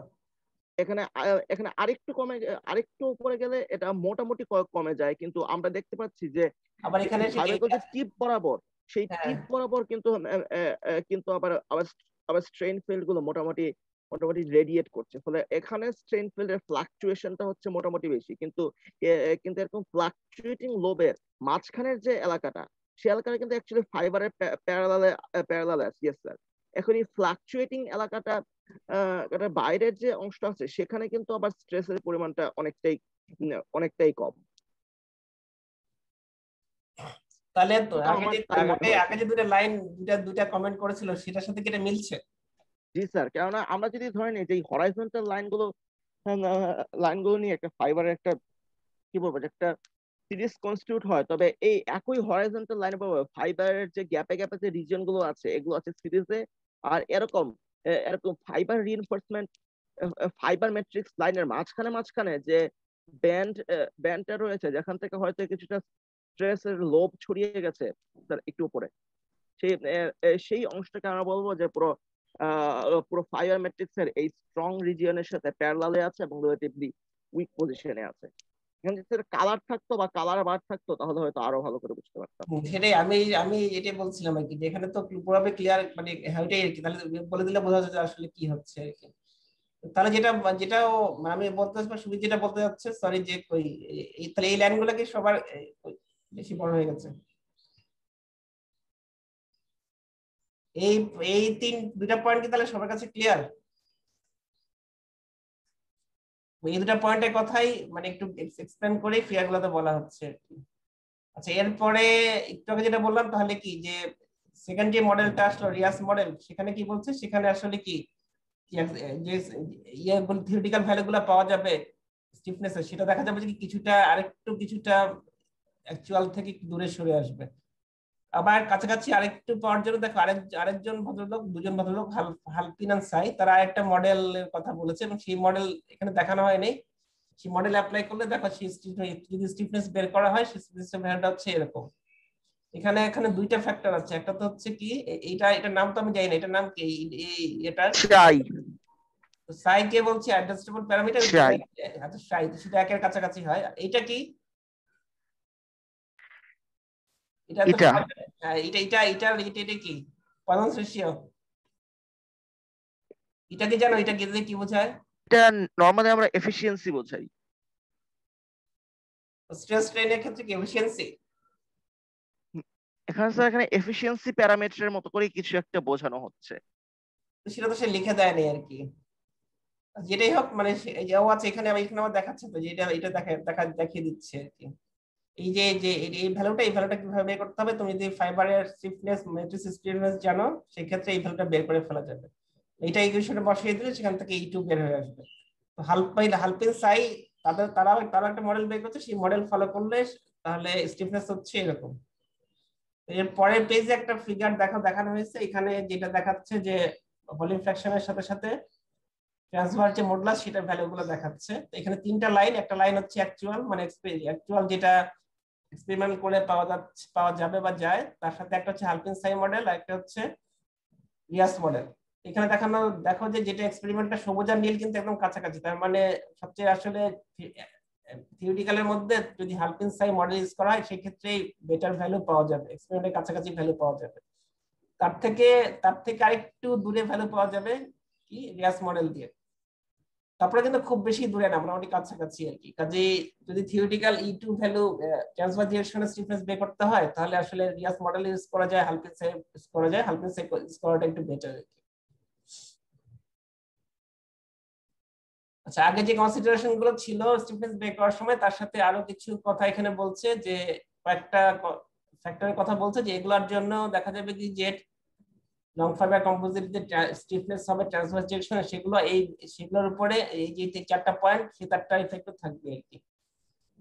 এখানে আরেকটু উপরে গেলে এটা মোটামুটি কমে যায়, কিন্তু আমরা দেখতে পাচ্ছি যে আবার যে এখানে এসে কি ফাইবারগুলো যে টিপ বরাবর, সেই হ্যাঁ, টিপ বরাবর কিন্তু আবার আবার আবার স্ট্রেন ফিল্ড গুলো মোটামুটি মোটামুটি রেডিয়েট করছে। ফলে এখানে স্ট্রেন ফিল্ডের ফ্লাকচুয়েশনটা হচ্ছে মোটামুটি বেশি, কিন্তু এরকম ফ্লাকচুয়েটিং লোবের মাঝখানের যে এলাকাটা, সে এলাকাটা কিন্তু অ্যাকচুয়ালি ফাইবারের প্যারালালে আছে। Yes sir. এখন এই ফ্লাকচুয়েটিং এটার বাইরের যে অংশটা আছে সেখানে কিন্তু আবার স্ট্রেসের পরিমাণটা অনেকটাই কম। তাহলে তো এটা আগে আমার যে তাই মনে আগে হয়েছে। আগে যে দুটো লাইন দুটা কমেন্ট করেছিল সেটার সাথে কি এটা মিলছে? জি স্যার, কেননা আমরা যদি ধরে নিই যে হরাইজন্টাল লাইনগুলো নিয়ে একটা ফাইবারের একটা কি বলবো যে একটা সিরিজ কনস্টিটিউট হয়, তবে এই একই হরাইজন্টাল লাইন ফাইবারের যে গ্যাপে গ্যাপে যে রিজন গুলো আছে এগুলো আছে সিরিজে। আর এরকম ফাইবার ম্যাট্রিক্স লাইনের মাঝখানে মাঝখানে যে ব্যান্ডটা রয়েছে, যেখান থেকে হয়তো কিছুটা স্ট্রেসের লোভ ছড়িয়ে গেছে স্যার একটু উপরে, সেই অংশটাকে আমরা বলবো যে পুরো ফাইবার ম্যাট্রিক্স এর এই স্ট্রং রিজিয়নের সাথে প্যারালালে আছে এবং রিলেটিভলি উইক পজিশনে আছে। এখানে যদি কালার থাকতো বা কালার বার থাকতো তাহলে হয়তো আরো ভালো করে বুঝতে পারতাম। সেটাই আমি আমি এটাই বলছিলাম আর কি, যে এখানে তো পুরোপুরি ক্লিয়ার মানে হ্যাঁ ওইটাই আর কি, তাহলে বলে দিলে বোঝা যাচ্ছে যে আসলে কি হচ্ছে আর কি। তাহলে যেটাও মানে আমি বলতে চাচ্ছি, সুবিধা যেটা বলতে যাচ্ছে সরি, যে ওই তাহলে এই লাইনগুলো কি সবার ওই বেশি বড় হয়ে গেছে? এই এই দুটা পয়েন্ট কি তাহলে সবার কাছে ক্লিয়ার? এই দুটা পয়েন্টের কথাই মানে একটু এক্সপ্লেন করে ফিগার গুলোতে বলা হচ্ছে আর কি। আচ্ছা এরপরে একটু আগে যেটা বললাম, তাহলে কি যে সেকেন্ড যে মডেলটা আসলো রিয়াস মডেল, সেখানে কি বলছে, সেখানে আসলে কি যে ইয়েগুলো থিওরিটিক্যাল ভ্যালু গুলো পাওয়া যাবে স্টিফনেস, সেটা দেখা যাবে যে কিছুটা অ্যাকচুয়াল থেকে একটু দূরে সরে আসবে। আবার কাছাকাছি আরেকটু পাওয়ার জন্য দেখো আরেকজন ভদ্রলোক, দুজন ভদ্রলোক হালপিন আর সাই, তারা আরেকটা মডেলের কথা বলেছে এবং সেই মডেল এখানে দেখানো হয়নি। সেই মডেল অ্যাপ্লাই করলে দেখো সেই যদি স্টিফনেস বের করা হয়, সেই স্টিফনেস ভ্যালুটা হচ্ছে এরকম। এখানে এখানে দুইটা ফ্যাক্টর আছে, একটা তো হচ্ছে কি এটার নাম তো আমি জানি না, এটার নাম কি এটার চাই সাই কে বলছি অ্যাডজাস্টেবল প্যারামিটার। চাই আচ্ছা সাই তো সেটা একের কাছাকাছি হয়। এটা কি? এটা তো এটা হ্যাঁ, এটা কি পয়সন্স রেশিও? এটা কি জানো, এটা কি দিয়ে কি বোঝায়? এটা নর্মালি আমরা এফিসিয়েন্সি বোঝাই। স্ট্রেস স্ট্রেইনের ক্ষেত্রে কি এফিসিয়েন্সি? এখানে স্যার এখানে এফিসিয়েন্সি প্যারামিটারের মতো করে কিছু একটা বোঝানো হচ্ছে। সেটা তো সে লিখে দেয়নি আর কি। যেটাই হোক মানে ও আছে এখানে, এখানে আবার দেখাচ্ছে তো যে এটা এটা দেখিয়ে দিচ্ছে আর কি। এই যে এই ভ্যালুটা কিভাবে বের করতে হবে, তুমি যদি ফাইবারের স্টিফনেস ম্যাট্রিক্স স্টিফনেস জানো সেক্ষেত্রে এই ভ্যালুটা বের করে ফেলা যাবে। এইটা ইকুয়েশনে বসিয়ে দিলে সেখান থেকে E2 বের হয়ে আসবে। তো হালপিন সাই তারা একটা মডেল বের করছে, সেই মডেল ফলো করলে তাহলে স্টিফনেস হচ্ছে এরকম। এর পরের পেজে একটা ফিগার দেখানো হয়েছে, এখানে যেটা দেখাচ্ছে যে ভলিউম ফ্র্যাকশনের সাথে সাথে ট্রান্সভার যে মডুলাস সেটার ভ্যালুগুলো দেখাচ্ছে। তো এখানে তিনটা লাইন, একটা লাইন হচ্ছে অ্যাকচুয়াল মানে অ্যাকচুয়াল যেটা এক্সপেরিমেন্ট করে পাওয়া যাবে বা যায়, তার সাথে একটা হচ্ছে হালপিন সাই মডেল আর একটা হচ্ছে রিয়াস মডেল। এখানে দেখো যে যেটা এক্সপেরিমেন্টটা সবুজ আর নীল কিন্তু একদম কাছাকাছি, তার মানে সবচেয়ে আসলে থিওরিটিক্যালের মধ্যে যদি হালপিন সাই মডেল ইউজ করা হয় সেক্ষেত্রে বেটার ভ্যালু পাওয়া যাবে, এক্সপেরিমেন্টের কাছাকাছি ভ্যালু পাওয়া যাবে। তার থেকে আরেকটু দূরে ভ্যালু পাওয়া যাবে কি রিয়াস মডেল দিয়ে। তারপরে কিন্তু খুব বেশি দূরে না, মোটামুটি কাছাকাছি আর কি। কাজে যদি থিওরিটিক্যাল E2 ভ্যালু ট্রান্সফার ডিরেকশনের স্টিফনেস বের করতে হয় তাহলে আসলে রিয়াস মডেল ইউজ করা যায়, হালপিন সাই ইউজ করা যায়, হালপিন সাই ইউজ করাটা একটু বেটার আর কি। আচ্ছা, আগে যে কনসিডারেশন গুলো ছিল স্টিফনেস বের করার সময় তার সাথে আরো কিছু কথা এখানে বলছে, যে কয়েকটা ফ্যাক্টরের কথা বলছে যে এগুলোর জন্য দেখা যাবে কি যে লং ফাইবার কম্পোজিট যে স্টিফনেস হবে ট্রান্সভার্স ডিরেকশনে সেগুলোর উপরে এই যে চারটা পয়েন্ট সে চারটা ইফেক্ট থাকবে আর কি।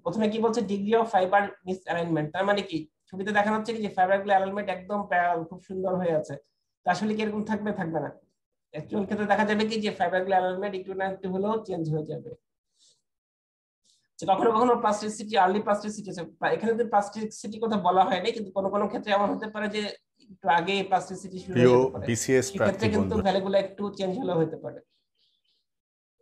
প্রথমে কি বলছে degree of fibre miss alignment, তার মানে কি ছবিতে দেখানো হচ্ছে কি যে ফাইবার গুলো অ্যালাইনমেন্ট একদম প্যারালাল খুব সুন্দর হয়ে আছে, তা আসলে কি এরকম থাকবে না। অ্যাকচুয়াল ক্ষেত্রে দেখা যাবে কি যে ফাইবার গুলো অ্যালাইনমেন্ট একটু না একটু হলেও চেঞ্জ হয়ে যাবে। কখনো কখনো প্লাস্টিসিটি আর্লি প্লাস্টিসিটি আছে, এখানে যদি প্লাস্টিসিটি কথা বলা হয়নি, কিন্তু কোনো ক্ষেত্রে এমন হতে পারে যে একটু আগে প্লাস্টিসিটি শুরু হয়ে যেতে পারে, সেক্ষেত্রে কিন্তু ভ্যালুগুলো একটু চেঞ্জ হলেও হতে পারে।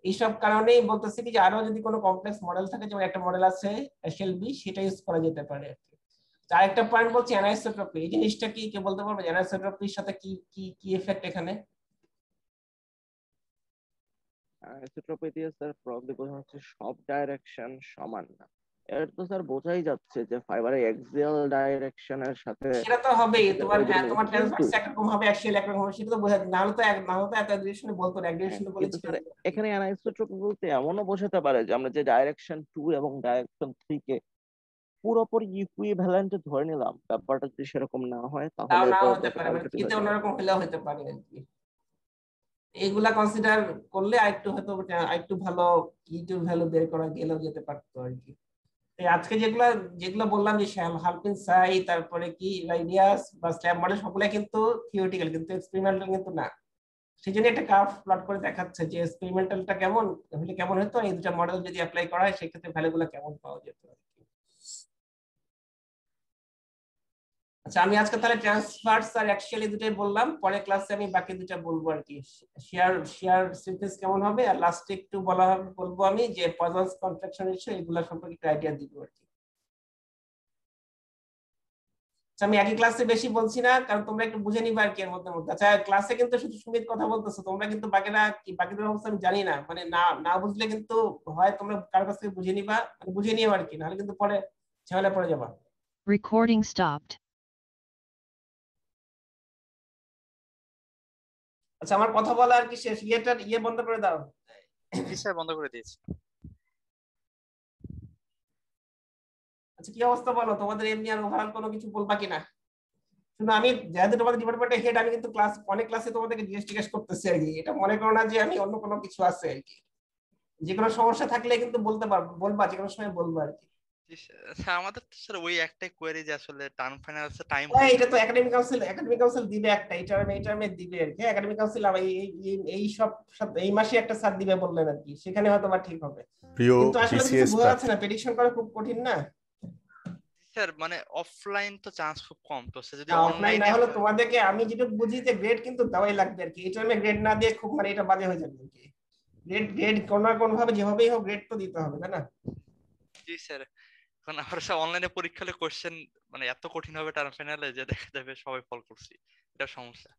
এইসব কারণেই বলতেছি কি যে আরো যদি কোনো কমপ্লেক্স মডেল থাকে, যেমন একটা মডেল আছে SLB, সেটা ইউজ করা যেতে পারে। আরেকটা পয়েন্ট বলছি অ্যানাইসোট্রপি, এই জিনিসটা কি কেউ বলতে পারবে অ্যানাইসোট্রপির সাথে কি কি কি এফেক্ট এখানে? আইসোট্রপি দিয়ে স্যার প্রবলি বোঝানো হচ্ছে সব ডাইরেকশন সমান না। এর তো স্যার বোঝাই যাচ্ছে যে ফাইবারের এক্সিয়াল ডাইরেকশনের সাথে সেটা তো হবেই, তোমার ওই দিকে তোমার কিন্তু ট্রান্সভার্স একরকম হবে, অ্যাক্সিয়াল একরকম হবে, সেটা তো বোঝা, না হলে তো এত ডিরেকশনে বলতো না, এক ডিরেকশনে বলে কিন্তু ছেড়ে স্যার দিত। এখানে অ্যানাইসোট্রপি বলতে এমনও বোঝাতে পারে যে আমরা যে ডাইরেকশন 2 এবং ডাইরেকশন 3 কে পুরোপুরি ইকুইভ্যালেন্ট ধরে নিলাম, ব্যাপারটা যদি সেরকম না হয় তাও তাহলে তো নাও হতে ব্যাপারটা পারে, মানে পাল্টাতে থ্রিতে হয়ে যাবে। অন্যরকম হলেও হতে পারে আর কি। এইগুলা কনসিডার করলে আরেকটু হয়তো আরেকটু ভালো ইউটিউব ভ্যালু বের করা গেলেও যেতে পারতো আর কি। আজকে যেগুলা যেগুলো বললাম যে হালপিন সাই, তারপরে কি রাইডিয়াস বা স্ল্যাব মডেল, সবগুলা কিন্তু থিওরিটিক্যাল, কিন্তু এক্সপেরিমেন্টাল কিন্তু না। সেই জন্য একটা কার্ভ প্লট করে দেখাচ্ছে যে এক্সপেরিমেন্টালটা কেমন হলে কেমন হতো, এই দুটা মডেল যদি অ্যাপ্লাই করা হয় সেক্ষেত্রে ভ্যালুগুলো কেমন পাওয়া যেত। আচ্ছা, আমি আজকে তাহলে ট্রান্সভার্স আর অ্যাক্সিয়াল এই দুটাই বললাম, পরে ক্লাসে আমি বাকি দুটা বলবো আর কি। শেয়ার সিকোয়েন্স কেমন হবে, আর লাস্টে একটু বলবো আমি যে পজন্স কন্ট্রাকশন রেশিও, এগুলা সম্পর্কে একটু আইডিয়া দিব আর কি। আচ্ছা, আমি একই ক্লাসে বেশি বলছি না, কারণ তোমরা একটু বুঝে নিবা আর কি এর মধ্যে মধ্যে। আচ্ছা, ক্লাসে কিন্তু শুধু সুমিত কথা বলতেছো, তোমরা কিন্তু বাকিদের অবস্থা আমি জানি না, মানে না না বুঝলে কিন্তু হয় তোমরা কারোর কাছ থেকে বুঝে নিবা, মানে বুঝে নিও আর কি, নাহলে কিন্তু পরে ঝামেলা পড়ে যাবা। Recording stopped. আচ্ছা, আমার কথা বলা আর কি শেষ, ইয়ে বন্ধ করে দাও। জি স্যার, বন্ধ করে দিয়েছি। আচ্ছা, কি অবস্থা বলো, তোমাদের এমনি আর ওভারঅল কোনো কিছু বলবা কিনা? শুনো, আমি যেহেতু তোমাদের ডিপার্টমেন্টের হেড, আমি কিন্তু অনেক ক্লাসে তোমাদেরকে জিজ্ঞেস করতেছি আর কি, এটা মনে করো না যে আমি অন্য কোনো কিছু আছে আর কি। যে কোনো সমস্যা থাকলে কিন্তু বলবা, যে কোনো সময় বলবো আর কি। জি স্যার, আমাদের তো স্যার ওই একটাই কোয়েরি যে আসলে টার্ম ফাইনান্স টাইম হ্যাঁ, এটা তো একাডেমিক কাউন্সিল দিবে একটা, এই টার্মে দিবে আর কি। একাডেমিক কাউন্সিল এই মাসে একটা স্যার দিবে বললেন আর কি, সেখানে হয়তো বা ঠিক হবে, কিন্তু আসলে কিছু বোঝা যাচ্ছে না, প্রেডিকশন করা খুব কঠিন না। স্যার, মানে অফলাইন তো চান্স খুব কম, তো স্যার যদি অফলাইন না অনলাইনে হলে হয়। তোমাদেরকে আমি যেটা বুঝি যে গ্রেড কিন্তু দেওয়াই লাগবে আর কি, এই টাইমে গ্রেড না দিয়ে খুব মানে এটা বাজে হয়ে যাবে আর কি। গ্রেড কোন না কোন ভাবে যেভাবেই হোক গ্রেড তো দিতে হবে, তাই না? জি স্যার, এখন আমরা স্যার অনলাইনে পরীক্ষা হলে কোশ্চেন মানে এত কঠিন হবে টার্ম ফাইনালে যে দেখা যাবে সবাই ফল করছি, এটা সমস্যা।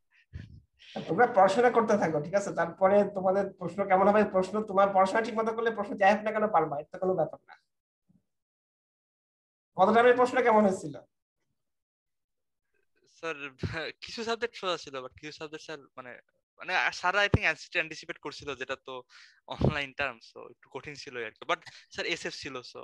তোমরা পড়াশোনা করতে থাকো, ঠিক আছে? তারপরে তোমাদের প্রশ্ন কেমন হবে, তোমার পড়াশোনা ঠিক মতো করলে প্রশ্ন যাই হোক না কেন পারবা, এটা কোনো ব্যাপার না। গত টাইমের প্রশ্ন কেমন হয়েছিল? স্যার কিছু সাবজেক্ট সোজা ছিল, বাট কিছু সাবজেক্ট স্যার মানে মানে সারা আই থিঙ্ক অ্যান্টিসিপেট করছিল, যেটা তো অনলাইন টার্ম, সো একটু কঠিন ছিল একটা, বাট স্যার এসএফ ছিল, সো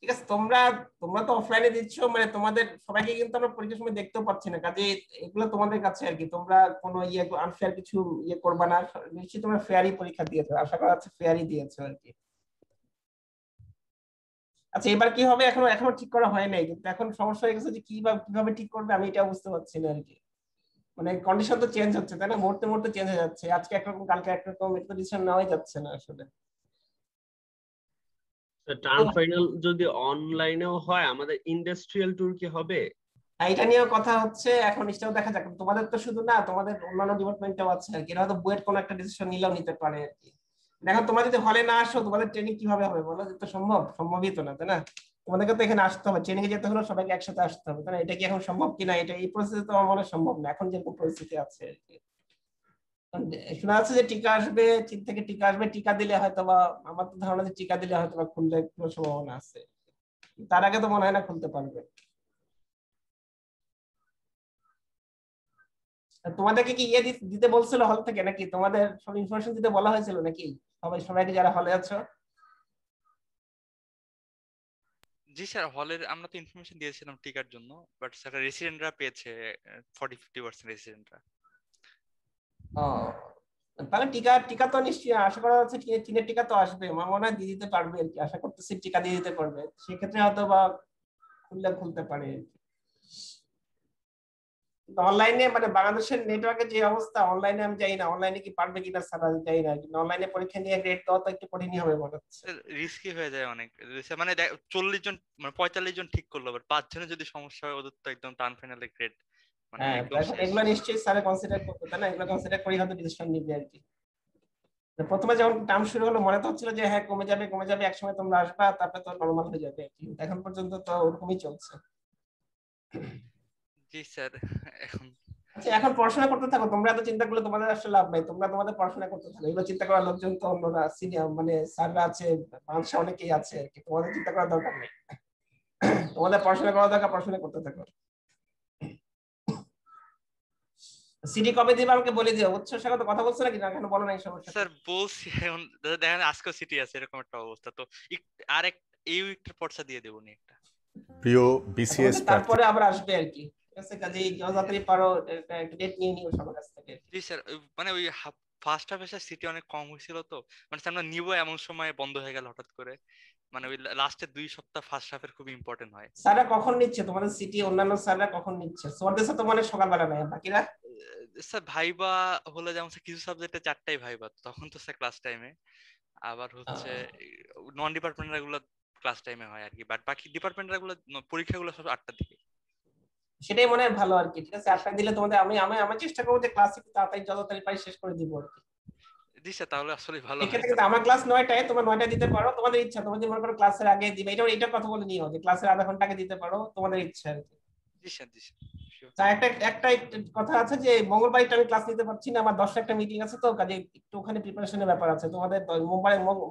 ঠিক আছে, তোমরা তোমরা তো অফলাইনে দিচ্ছ, মানে তোমাদের সবাইকে কিন্তু আমরা পরীক্ষার সময় দেখতেও পাচ্ছি না, কাজে এগুলো তোমাদের কাছে আর কি, তোমরা কোনো আনফেয়ার কিছু করবা না, নিশ্চয়ই তোমরা ফেয়ারই পরীক্ষা দিয়েছো, আশা করা যাচ্ছে ফেয়ারই দিয়েছো আর কি। আচ্ছা এবার কি হবে এখনো এখনো ঠিক করা হয় নাই, কিন্তু এখন সমস্যা হয়ে গেছে যে কিভাবে ঠিক করবে আমি এটা বুঝতে পারছি না আর কি। মানে কন্ডিশন তো চেঞ্জ হচ্ছে তাই না, মুহূর্তে মুহূর্তে চেঞ্জ হয়ে যাচ্ছে, আজকে একরকম কালকে একরকম, এটা ডিসিশন নেওয়াই যাচ্ছে না আসলে। টার্ম ফাইনাল যদি অনলাইনেও হয়, আমাদের ইন্ডাস্ট্রিয়াল ট্যুর কি হবে? এটা নিয়েও কথা হচ্ছে, এখন নিশ্চয়ই দেখা যাক, তোমাদের তো শুধু না, তোমাদের অন্যান্য ডিপার্টমেন্টেও আছে আর কি, এরা হয়তো বুয়েট কোনো একটা ডিসিশন নিলেও নিতে পারে আর কি। দেখো তোমরা যদি হলে না আসো তোমাদের ট্রেনিং কিভাবে হবে বলো, যে তো সম্ভবই তো না তাই না, তোমাদেরকে তো এখানে আসতে হবে, ট্রেনিং এ যেতে হলে সবাইকে একসাথে আসতে হবে তাই না, এটা কি এখন সম্ভব কিনা, এটা এই পরিস্থিতি তো আমার মনে হয় সম্ভব না এখন যেরকম পরিস্থিতি আছে আর কি। শোনা যাচ্ছে যে টিকা আসবে, চীন থেকে টিকা আসবে, টিকা দিলে হয়তো বা, আমার তো ধারণা যে টিকা দিলে হয়তো বা খুললে একটু সম্ভাবনা আছে, তার আগে তো মনে হয় না খুলতে পারবে। তোমাদেরকে কি দিতে বলছিল হল থেকে নাকি, তোমাদের সব ইনফরমেশন দিতে বলা হয়েছিল নাকি সবাইকে যারা হলে আছো? জি স্যার, হলের আমরা তো ইনফরমেশন দিয়েছিলাম টিকার জন্য, বাট স্যার রেসিডেন্টরা পেয়েছে 40-50% রেসিডেন্টরা। ও, তাহলে টিকা টিকা তো নিশ্চয়ই আশা করা যাচ্ছে, চীনের টিকা তো আসবে, আমার মনে হয় দিয়ে দিতে পারবে আর কি, আশা করতেছি টিকা দিয়ে দিতে পারবে, সেক্ষেত্রে হয়তো বা খুলতে পারে। অনলাইনে মানে বাংলাদেশের নেটওয়ার্কের যে অবস্থা, অনলাইনে আমি জানি না অনলাইনে কি পারবে কিনা স্যার, আমি জানি না, কিন্তু অনলাইনে পরীক্ষা নিয়ে গ্রেড দেওয়া তো একটু কঠিনই হবে মনে হচ্ছে। রিস্কি হয়ে যায় অনেক, মানে 40 জন মানে 45 জন ঠিক করলো, বাট 5 জনের যদি সমস্যা হয় ওদের তো একদম টার্ন ফাইনালে গ্রেড মানে হ্যাঁ, একদম এখন শেষ। এগুলো নিশ্চয়ই স্যারে কনসিডার করবে তাই না, এগুলো কনসিডার করে হয়তো ডিসিশন নিবে আর কি। প্রথমে যখন টার্ম শুরু হলো মনে তো হচ্ছিল যে হ্যাঁ কমে যাবে একসময় তোমরা আসবা, তারপরে তো নর্মাল হয়ে যাবে, কিন্তু এখন পর্যন্ত তো ওরকমই চলছে। জি স্যার। এখন আচ্ছা এখন পড়াশোনা করতে থাকো, তোমরা এত চিন্তা করলে তোমাদের আসলে লাভ নাই, তোমরা তোমাদের পড়াশোনা করতে থাকো, এগুলো চিন্তা করার লোকজন তো অন্যরা সিনিয়র মানে স্যাররা আছে, মানুষ অনেকেই আছে আর কি, তোমাদের চিন্তা করার দরকার নেই, তোমাদের পড়াশোনা করা দরকার, পড়াশোনা করতে থাকো। সিডি কবে দিবে আমাকে বলে দিও, উৎস সাথে তো কথা বলছো নাকি না, কেন বলো নাই সমস্যা। স্যার বলছি, এখন দেখেন আজকেও সিটি আছে এরকম একটা অবস্থা, তো আরেক এই উইকটার পর্চা দিয়ে দেবো নি একটা। প্রিয় বিসিএস প্রার্থী, তারপরে আবার আসবে আর কি, ঠিক আছে, কাজেই যত তাড়াতাড়ি পারো একটা ডেট নিয়ে নিও সবার কাছ থেকে। জি স্যার, মানে ওই ফার্স্ট হাফে স্যার সিটি অনেক কম হয়েছিল, তো মানে স্যার আমরা নিবো এমন সময় বন্ধ হয়ে গেল হঠাৎ করে, মানে ওই লাস্টের 2 সপ্তাহ ফার্স্ট হাফের খুব ইম্পর্টেন্ট হয়। স্যাররা কখন নিচ্ছে তোমাদের সিটি, অন্যান্য স্যাররা কখন নিচ্ছে, তোমাদের সাথে মানে সকালবেলা নেয় বাকিরা? স্যার ভাইবা হলে যেমন স্যার কিছু সাবজেক্টে 4টায় ভাইবা, তখন তো স্যার ক্লাস টাইমে, আবার হচ্ছে নন ডিপার্টমেন্টাল গুলো ক্লাস টাইমে হয় আর কি, বাট বাকি ডিপার্টমেন্টাল গুলো পরীক্ষাগুলো সব 8টার দিকে। সেটাই মনে হয় ভালো আর কি, ঠিক আছে, আটটা দিলে তোমাদের আমি আমি আমি চেষ্টা করবো যে ক্লাস একটু তাড়াতাড়ি যত তাড়াতাড়ি পারি শেষ করে দিব আর কি। জি স্যার, তাহলে আসলে ভালো হয় এক্ষেত্রে স্যার। কিন্তু আমার ক্লাস 9টায়, তোমার 9টায় দিতে পারো, তোমাদের ইচ্ছা, তোমরা যদি মনে করো ক্লাসের আগে দিবে, এটা কথা বলে নিও যে ক্লাসের আধা ঘন্টা আগে দিতে পারো, তোমাদের ইচ্ছা আর কি। জি স্যার, জি স্যার, sure. তা একটা কথা আছে যে মঙ্গলবার আমি ক্লাস নিতে পারছি না, আমার 10টা একটা মিটিং আছে, তো কাজে একটু ওখানে প্রিপারেশনের ব্যাপার আছে, তোমাদের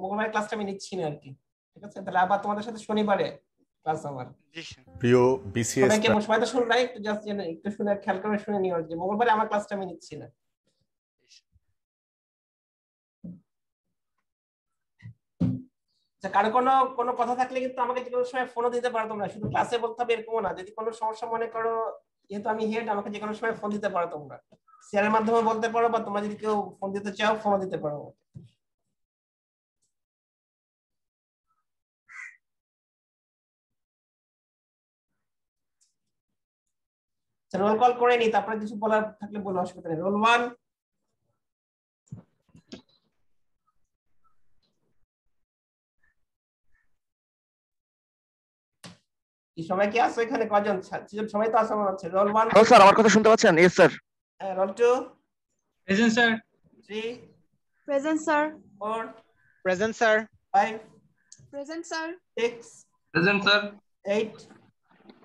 মঙ্গলবার ক্লাসটা আমি নিচ্ছি না আর কি, ঠিক আছে, তাহলে আবার তোমাদের সাথে শনিবারে ক্লাস আমার। জি স্যার। প্রিয় বিসিএস সবাই তো শুনলাই, একটু জাস্ট একটু শুনে খেয়াল করে শুনে নিও যে মঙ্গলবারে আমার ক্লাসটা আমি নিচ্ছি না। কারো কোনো কথা থাকলে কিন্তু আমাকে যে কোনো সময় ফোনও দিতে পারো তোমরা, শুধু ক্লাসে বলতে হবে এরকম না, যদি কোনো সমস্যা মনে করো, যেহেতু আমি হেড, আমাকে যে কোনো সময় ফোন দিতে পারো তোমরা, শেয়ারের মাধ্যমে বলতে পারো, বা তোমরা যদি কেউ ফোন দিতে চাও ফোন দিতে পারো। রোল কল করে নি, তারপরে কিছু বলার থাকলে বলো, অসুবিধা নেই। রোল 1। সবাই কি আছো এখানে, কজন সবাই তো আসা মনে হচ্ছে। রোল 1। হ্যালো স্যার, আমার কথা শুনতে পাচ্ছেন? Yes sir. Roll 2। Present sir. 3। Present, sir. 4। Present sir. 5। Present, sir. 6। Present sir. 8।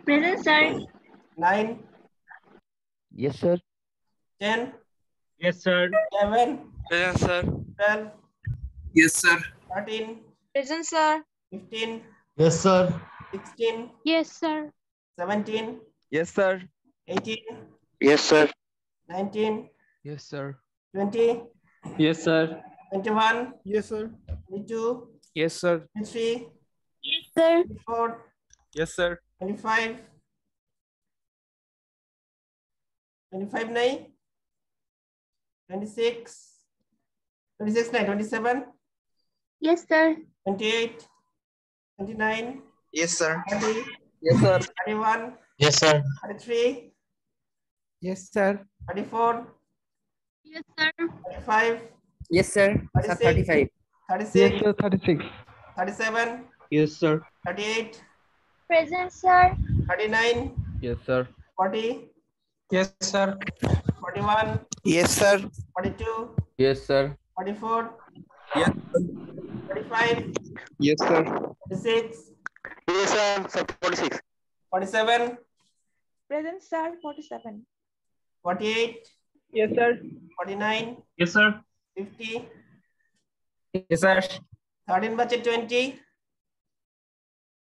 Present, sir. 9। Yes sir. 10। Yes sir. 11। Present sir. 12। Yes sir. 13। Present, sir. 15। Yes sir. 16। Yes, sir. 17। Yes sir. 18। Yes sir. 19। Yes sir. 20। Yes sir. 21। Yes sir. 22। Yes sir. 23। sir. 24, Yes, sir. 25, 25 নাই, 26, 26 নাই, 27, Yes, sir. 28, 29, Yes, sir. 30, Yes, sir. 31, Yes, sir. 33, Yes, sir. 34, Yes, sir. 35, Yes, sir. 36, 36, 36. 37, Yes, sir. 38, Present, sir. 39, Yes, sir. 40, Yes, sir. 41, Yes, sir. 42, Yes, sir. 44, Yes. 45, Yes, sir. 46, Yes, sir. 46. 47, Present, sir. 47. 48, Yes, sir. 49, Yes, sir. 50, Yes, sir. 13 বাজে 20,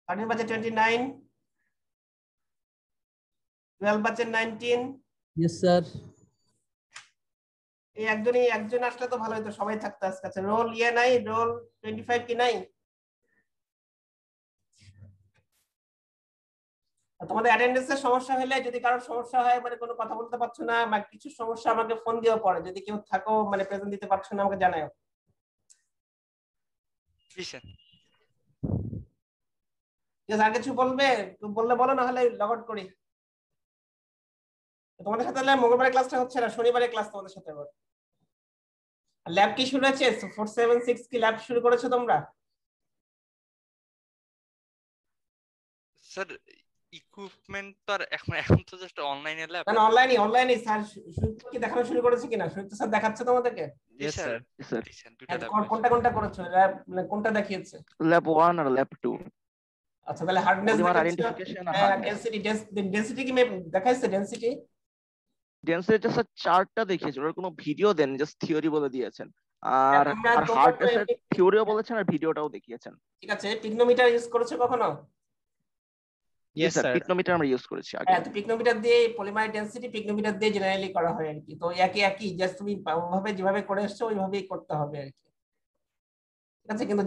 13 বাজে 29, 12 বাজে 19। Yes, sir. এই একজন আসলে তো ভালো হতো, সবাই থাকতো আজকে। আচ্ছা, রোল নাই, রোল 25 কি নাই? তোমাদের অ্যাটেন্ডেন্সের সমস্যা হলে, যদি কারোর সমস্যা হয়, মানে কোনো কথা বলতে পারছো না বা কিছু সমস্যা, আমাকে ফোন দিও পরে। যদি কেউ থাকো মানে প্রেজেন্ট দিতে পারছো না, আমাকে জানাও। আর কিছু বলবে? বললে বলো, না হলে লগ আউট করি। তোমাদের সাথে মঙ্গলবারের ক্লাসটা হচ্ছে না, শনিবারের ক্লাস তোমাদের সাথে। ল্যাব কি শুরু হয়েছে? 476 কি ল্যাব শুরু করেছো তোমরা? স্যার ইকুইপমেন্ট তো আর এখন তো জাস্ট অনলাইনে ল্যাব। না, অনলাইনে স্যার সুযোগ কি দেখানো শুরু করেছে কিনা? সুযোগ স্যার দেখাচ্ছে তোমাদেরকে? Yes, sir. দুটো ল্যাব। কোনটা করেছো? ল্যাব মানে কোনটা দেখিয়েছে? ল্যাব 1 আর ল্যাব 2। আচ্ছা, তাহলে হার্ডনেস পলিমার দেখাচ্ছে। আইডেন্টিফিকেশন আর হ্যাঁ, হার্ডনেস। ডেনসিটি কি দেখাইছে? ডেনসিটি স্যার চার্টটা দেখিয়েছেন, ওর কোনো ভিডিও দেন, জাস্ট থিওরি বলে দিয়েছেন। আর তোমরা তো হার্ডনেসের থিওরিও বলেছেন আর ভিডিওটাও দেখিয়েছেন। ঠিক আছে। পিকনোমিটার ইউজ করেছো কখনো? Yes, স্যার, পিকনোমিটার আমরা ইউজ করেছি আগে। হ্যাঁ, তো পিকনোমিটার দিয়ে পলিমার ডেনসিটি পিকনোমিটার দিয়ে জেনারেলি করা হয় আর কি। তো একই জাস্ট তুমি ওইভাবে যেভাবে করে এসছো ওইভাবেই করতে হবে আর কি। ঠিক আছে, কিন্তু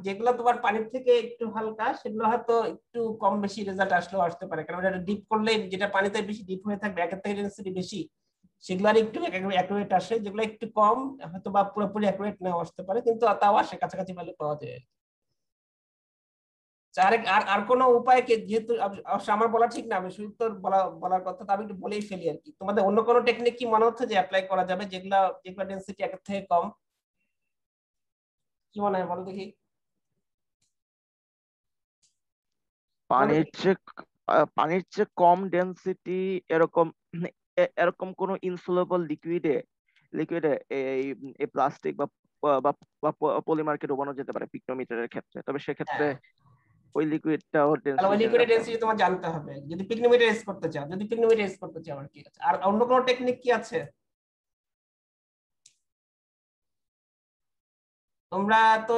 যেগুলো তোমার পানির থেকে একটু হালকা, সেগুলো হয়তো একটু কম বেশি রেজাল্ট আসলেও আসতে পারে, কারণ এটা ডিপ করলে, যেটা পানিতে বেশি ডিপ হয়ে থাকবে, একের থেকে ডেনসিটি বেশি, সেগুলো আর একটু অ্যাকুরেট আসে। যেগুলো একটু কম, হয়তো বা পুরোপুরি অ্যাকুরেট নাও আসতে পারে, কিন্তু তাও আসে, কাছাকাছি ভ্যালু পাওয়া যায়। আর কোনো উপায় কি? যেহেতু আমার বলা ঠিক না, আমি শুধু তো বলার কথা, তো আমি একটু বলেই ফেলি আর কি। তোমাদের অন্য কোনো টেকনিক কি মনে হচ্ছে যে অ্যাপ্লাই করা যাবে, যেগুলো ডেনসিটি একের থেকে কম? কি মনে হয় বলো দেখি। পানির চেয়ে কম ডেনসিটি এরকম কোন ইনসলুবল লিকুইডে এই প্লাস্টিক বা পলিমারকে ডোবানো যেতে পারে পিকনোমিটারের ক্ষেত্রে। তবে সেক্ষেত্রে ওই লিকুইডটাও তাহলে ওই লিকুইডের ডেনসিটি তোমার জানতে হবে যদি পিকনোমিটার ইউজ করতে চাও। আর কি আছে? আর অন্য কোনো টেকনিক কি আছে? তোমরা তো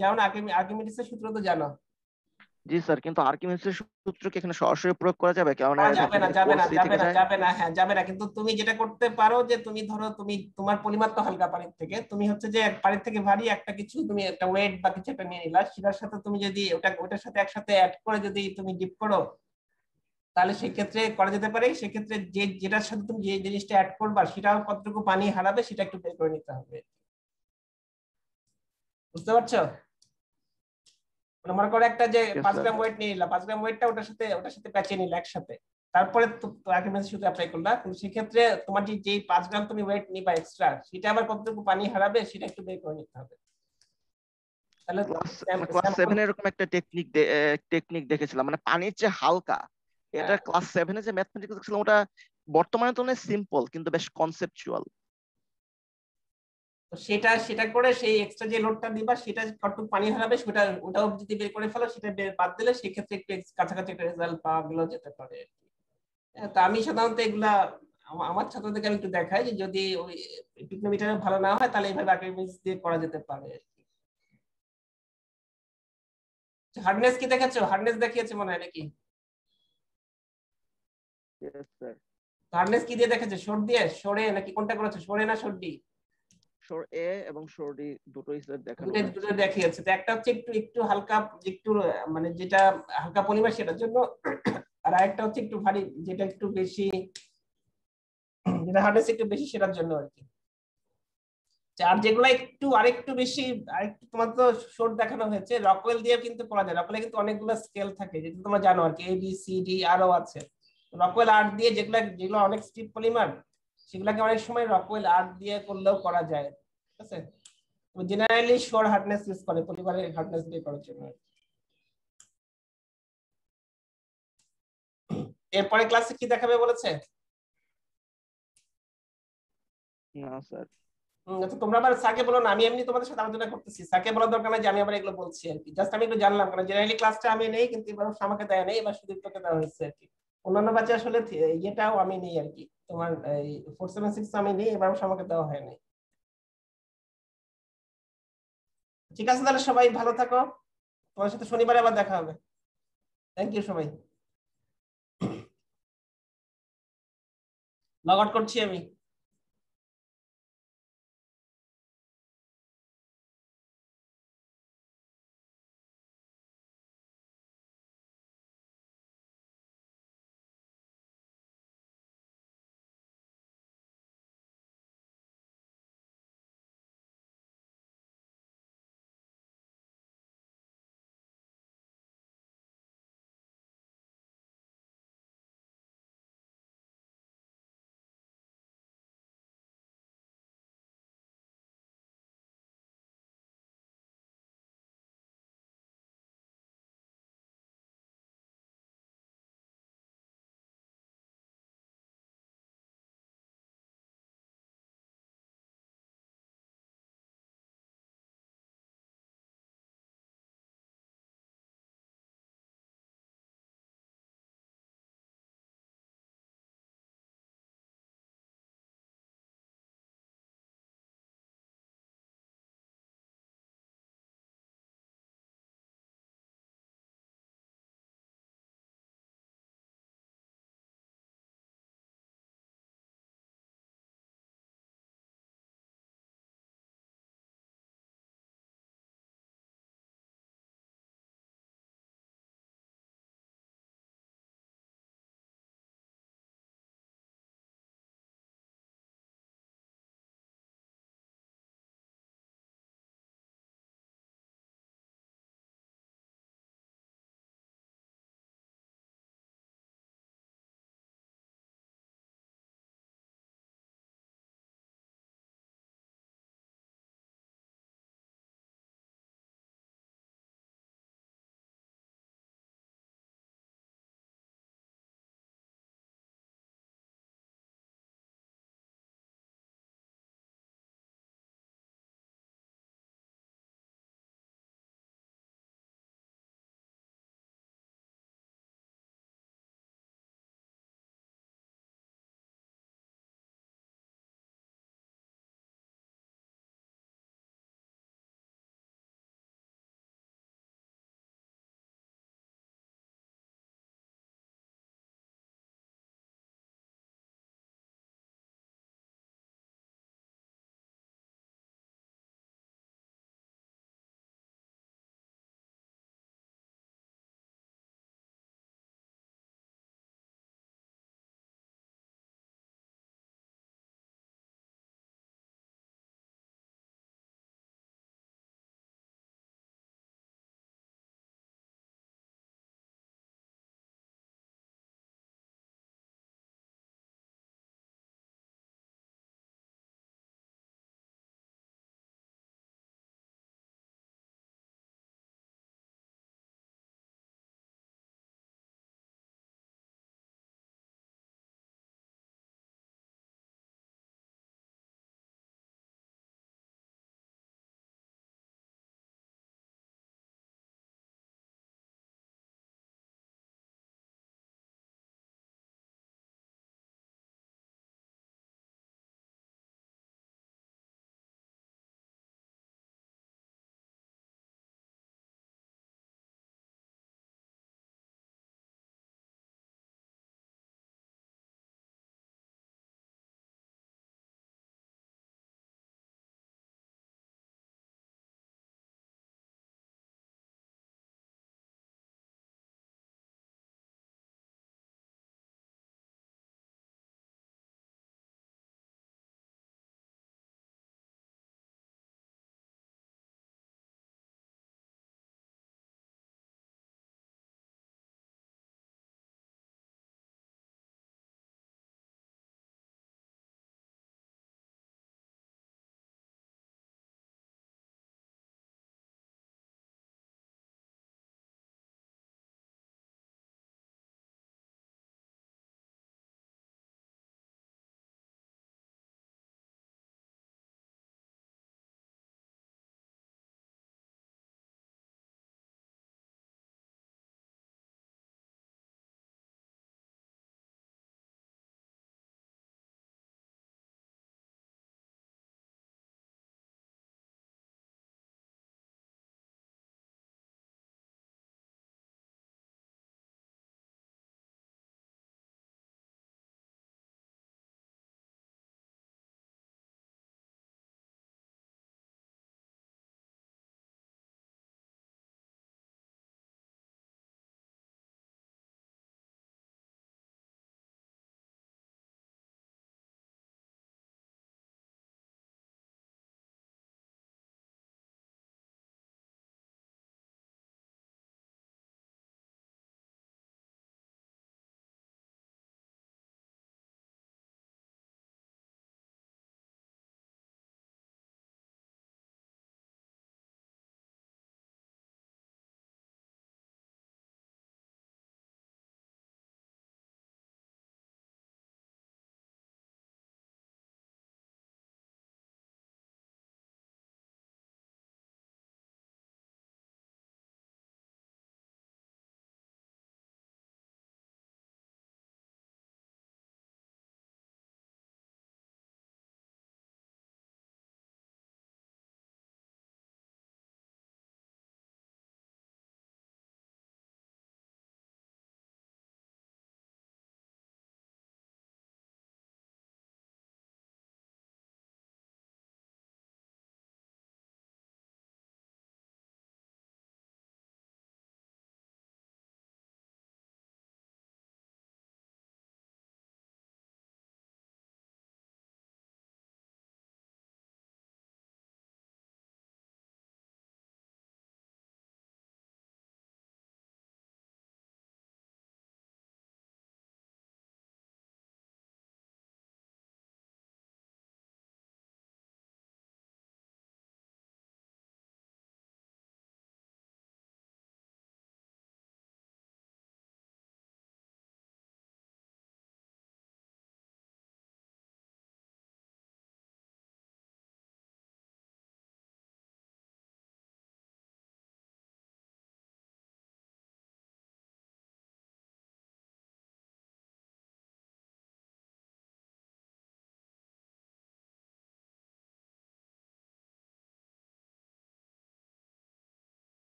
জানো না, আর্কিমিডিসের সূত্র তো জানো। জি স্যার, কিন্তু আর্কিমিডিসের সূত্র কি এখানে সরাসরি প্রয়োগ করা যাবে? কারণ যাবে না। কিন্তু তুমি যেটা করতে পারো, যে তুমি ধরো, তোমার পলিমার তো হালকা পানির থেকে, তুমি হচ্ছে যে পানির থেকে ভারী একটা কিছু, তুমি একটা ওয়েট বা কিছু একটা নিয়ে নিলা, সেটার সাথে তুমি যদি ওটার সাথে একসাথে অ্যাড করে যদি তুমি ডিপ করো, তাহলে সেক্ষেত্রে করা যেতে পারে। সেক্ষেত্রে যেটার সাথে তুমি যে জিনিসটা অ্যাড করবা, সেটাও কতটুকু পানি হারাবে সেটা একটু বের করে নিতে হবে। বুঝতে পারছো? মনে করো একটা যে 5 গ্রাম ওয়েট নিয়ে নিলা, 5 গ্রাম ওয়েটটা ওটার সাথে প্যাচিয়ে নিলা একসাথে, তারপরে আর্কিমিডিস সূত্র অ্যাপ্লাই করলা। কিন্তু সেক্ষেত্রে তোমার যে 5 গ্রাম তুমি ওয়েট নিবা এক্সট্রা, সেটা আবার কতটুকু পানি হারাবে সেটা একটু বের করে নিতে হবে। তাহলে ক্লাস 7 এরকম একটা টেকনিক দেখেছিলাম, মানে পানির যে হালকা, এটা ক্লাস 7 এ যে ম্যাথমেটিক্স দেখছিলাম, ওটা বর্তমানে তো অনেক সিম্পল কিন্তু বেশ কনসেপচুয়াল। তো সেটা করে সেই এক্সট্রা যে লোডটা দিবা, সেটা কতটুকু পানি হারাবে ওটাও যদি বের করে ফেলো, সেটা বাদ দিলে সেক্ষেত্রে একটু কাছাকাছি একটা রেজাল্ট পাওয়া গেল যেতে পারে। তা আমি সাধারণত এগুলা আমার ছাত্রদেরকে আমি একটু দেখাই, যে যদি ওই পিকনোমিটারে ভালো না হয়, তাহলে এইভাবে আর্কিমিডিস দিয়ে করা যেতে পারে। হার্ডনেস কি দেখাচ্ছো? হার্ডনেস দেখিয়েছে মনে হয় নাকি? হার্ডনেস কি দিয়ে দেখাচ্ছে? সর দিয়ে, সরে নাকি কোনটা করেছো? সরে না সর্দি? শোর এ এবং শোর ডি দুটোই স্যার দেখানো দুটো হয়েছে। দুটো দেখিয়েছে। তো একটা হচ্ছে একটু একটু হালকা, একটু মানে যেটা হালকা পলিমার সেটার জন্য, আর আরেকটা হচ্ছে একটু ভারী, যেটা একটু বেশি, যেটা হার্ডনেস একটু বেশি সেটার জন্য আর কি। আর যেগুলো একটু আরেকটু বেশি, আরেকটু তোমার তো শর্ট দেখানো হয়েছে, রকওয়েল দিয়ে কিন্তু করা যায়। রকওয়েলে কিন্তু অনেকগুলো স্কেল থাকে, যেটা তোমরা জানো আর কি, এ বি সি ডি আরও আছে। রকওয়েল আর্ট দিয়ে যেগুলো যেগুলো অনেক স্টিপ পলিমার, সেগুলোকে অনেক সময় রকওয়েল আর্ট দিয়ে করলেও করা যায়, ঠিক আছে। জেনারেলি শোর হার্ডনেস ইউজ করে পলিমারের হার্ডনেস দিয়ে করার জন্য। এরপরে ক্লাসে কি দেখাবে বলেছে? না স্যার। তো তোমরা আবার স্যারকে বলো না, আমি এমনি তোমাদের সাথে আলোচনা করতেছি, স্যারকে বলার দরকার নাই যে আমি আবার এগুলো বলছি আর কি। জাস্ট আমি একটু জানলাম, কারণ জেনারেলি ক্লাসটা আমি নেই, কিন্তু এবার আমাকে দেয় নেই, এবার সুদীপ্তকে দেওয়া হয়েছে আর কি। অন্যান্য ব্যাচে আসলে ইয়েটাও আমি নেই আর কি, তোমার এই 476 আমি নেই, এবার আমাকে দেওয়া হয় নাই। ঠিক আছে, তাহলে সবাই ভালো থাকো, তোমার সাথে শনিবারে আবার দেখা হবে। থ্যাংক ইউ সবাই। লগ আউট করছি আমি।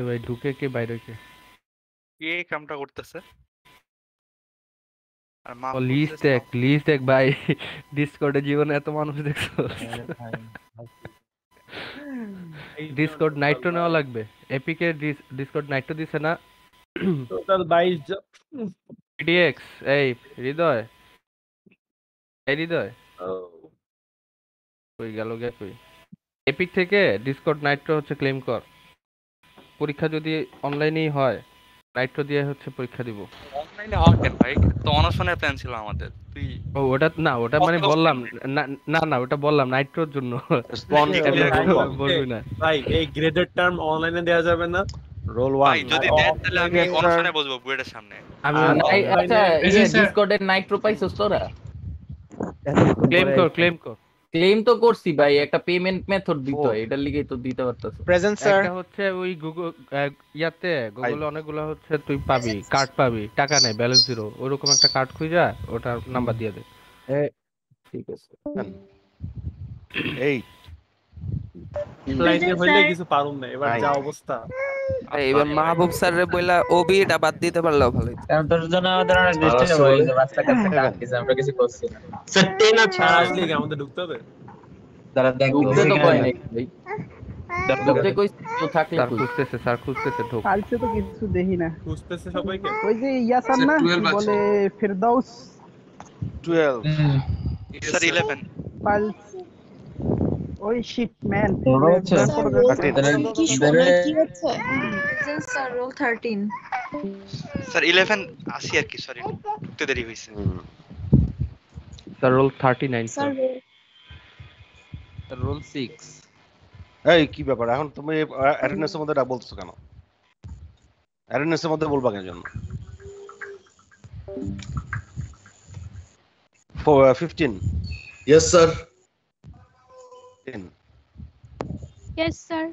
ভাই ঢুকে কে বাইরে কে? কে এই কামটা করতেছে? আর মাফ ও লিস্ট দেখ ভাই, ডিসকর্ডে জীবনে এত মানুষ দেখছো? ডিসকর্ড নাইট্রো নেওয়া লাগবে। এপিকে ডিসকর্ড নাইট্রো দিছে না? টোটাল 22 জন। পিডিএক্স এই হৃদয়, এই হৃদয় কই গেল গে কই? এপিক থেকে ডিসকর্ড নাইট্রো হচ্ছে ক্লেম কর। পরীক্ষা যদি অনলাইনেই হয়, নাইট্রো দিয়ে হচ্ছে পরীক্ষা দিব। অনলাইনে হওয়া কেন ভাই? তো অনশনের প্ল্যান ছিল আমাদের। তুই ওটা না, ওটা মানে বললাম না ওটা বললাম নাইট্রোর জন্য। বলবি না ভাই, এই গ্রেডেড টার্ম অনলাইনে দেওয়া যাবে না। রোল ভাই 1 যদি দেন তাহলে আমি অনশনে বসবো বুয়েটের সামনে। আমি আচ্ছা এই ডিসকর্ডের নাইট্রো পাইছস তোরা? ক্লেম কর। ক্লেম তো করছি ভাই, একটা পেমেন্ট মেথড দিতে হয়, এটার লিগেই তো দিতে পারতাছ। Present sir. একটা হচ্ছে ওই গুগল ইয়াতে গুগলে অনেকগুলো হচ্ছে তুই পাবি কার্ড পাবি, টাকা নাই, ব্যালেন্স জিরো, ওরকম একটা কার্ড খুঁজা ওটার নাম্বার দিয়ে দে। ঠিক আছে। 8 লাইনে হইলে কিছু পারুম না, এবার যা অবস্থা। এবার মাহবুব স্যারের বইলা ওবিটা বাদ দিতে পারলেও ভালো হতো। কারণ তোর জন্য আমাদের অনেক ডিস্টেন্স হয়ে গেছে, রাস্তা কাটতে কাটতেছে, আমরা কিছু করছি না। স্যার 10 আছে আসলে কি আমাদের ঢুকতে হবে? দাঁড়া দেখ ঢুকতে তো কয় নাই ভাই, ঢুকতে কই তো থাকলে স্যার কই? খুঁজতেছে ঢোক। কালকে তো কিছু দেখি না। বুঝতেছে সবাইকে। ওই যে ইয়াসান না বলে ফিরদাউস 12 স্যার 11 পালস ওই shit man present sir roll 13 sir 11 আসি আর কি, সরি একটু দেরি হইছে। Sir roll 39 sir roll 6। এই কি ব্যাপার এখন তুমি অ্যাটেন্ডেন্সের মধ্যে ডাক বলতেছো কেন? অ্যাটেন্ডেন্সের মধ্যে বলবা কেন জন্য? 15 Yes, sir. 10 Yes sir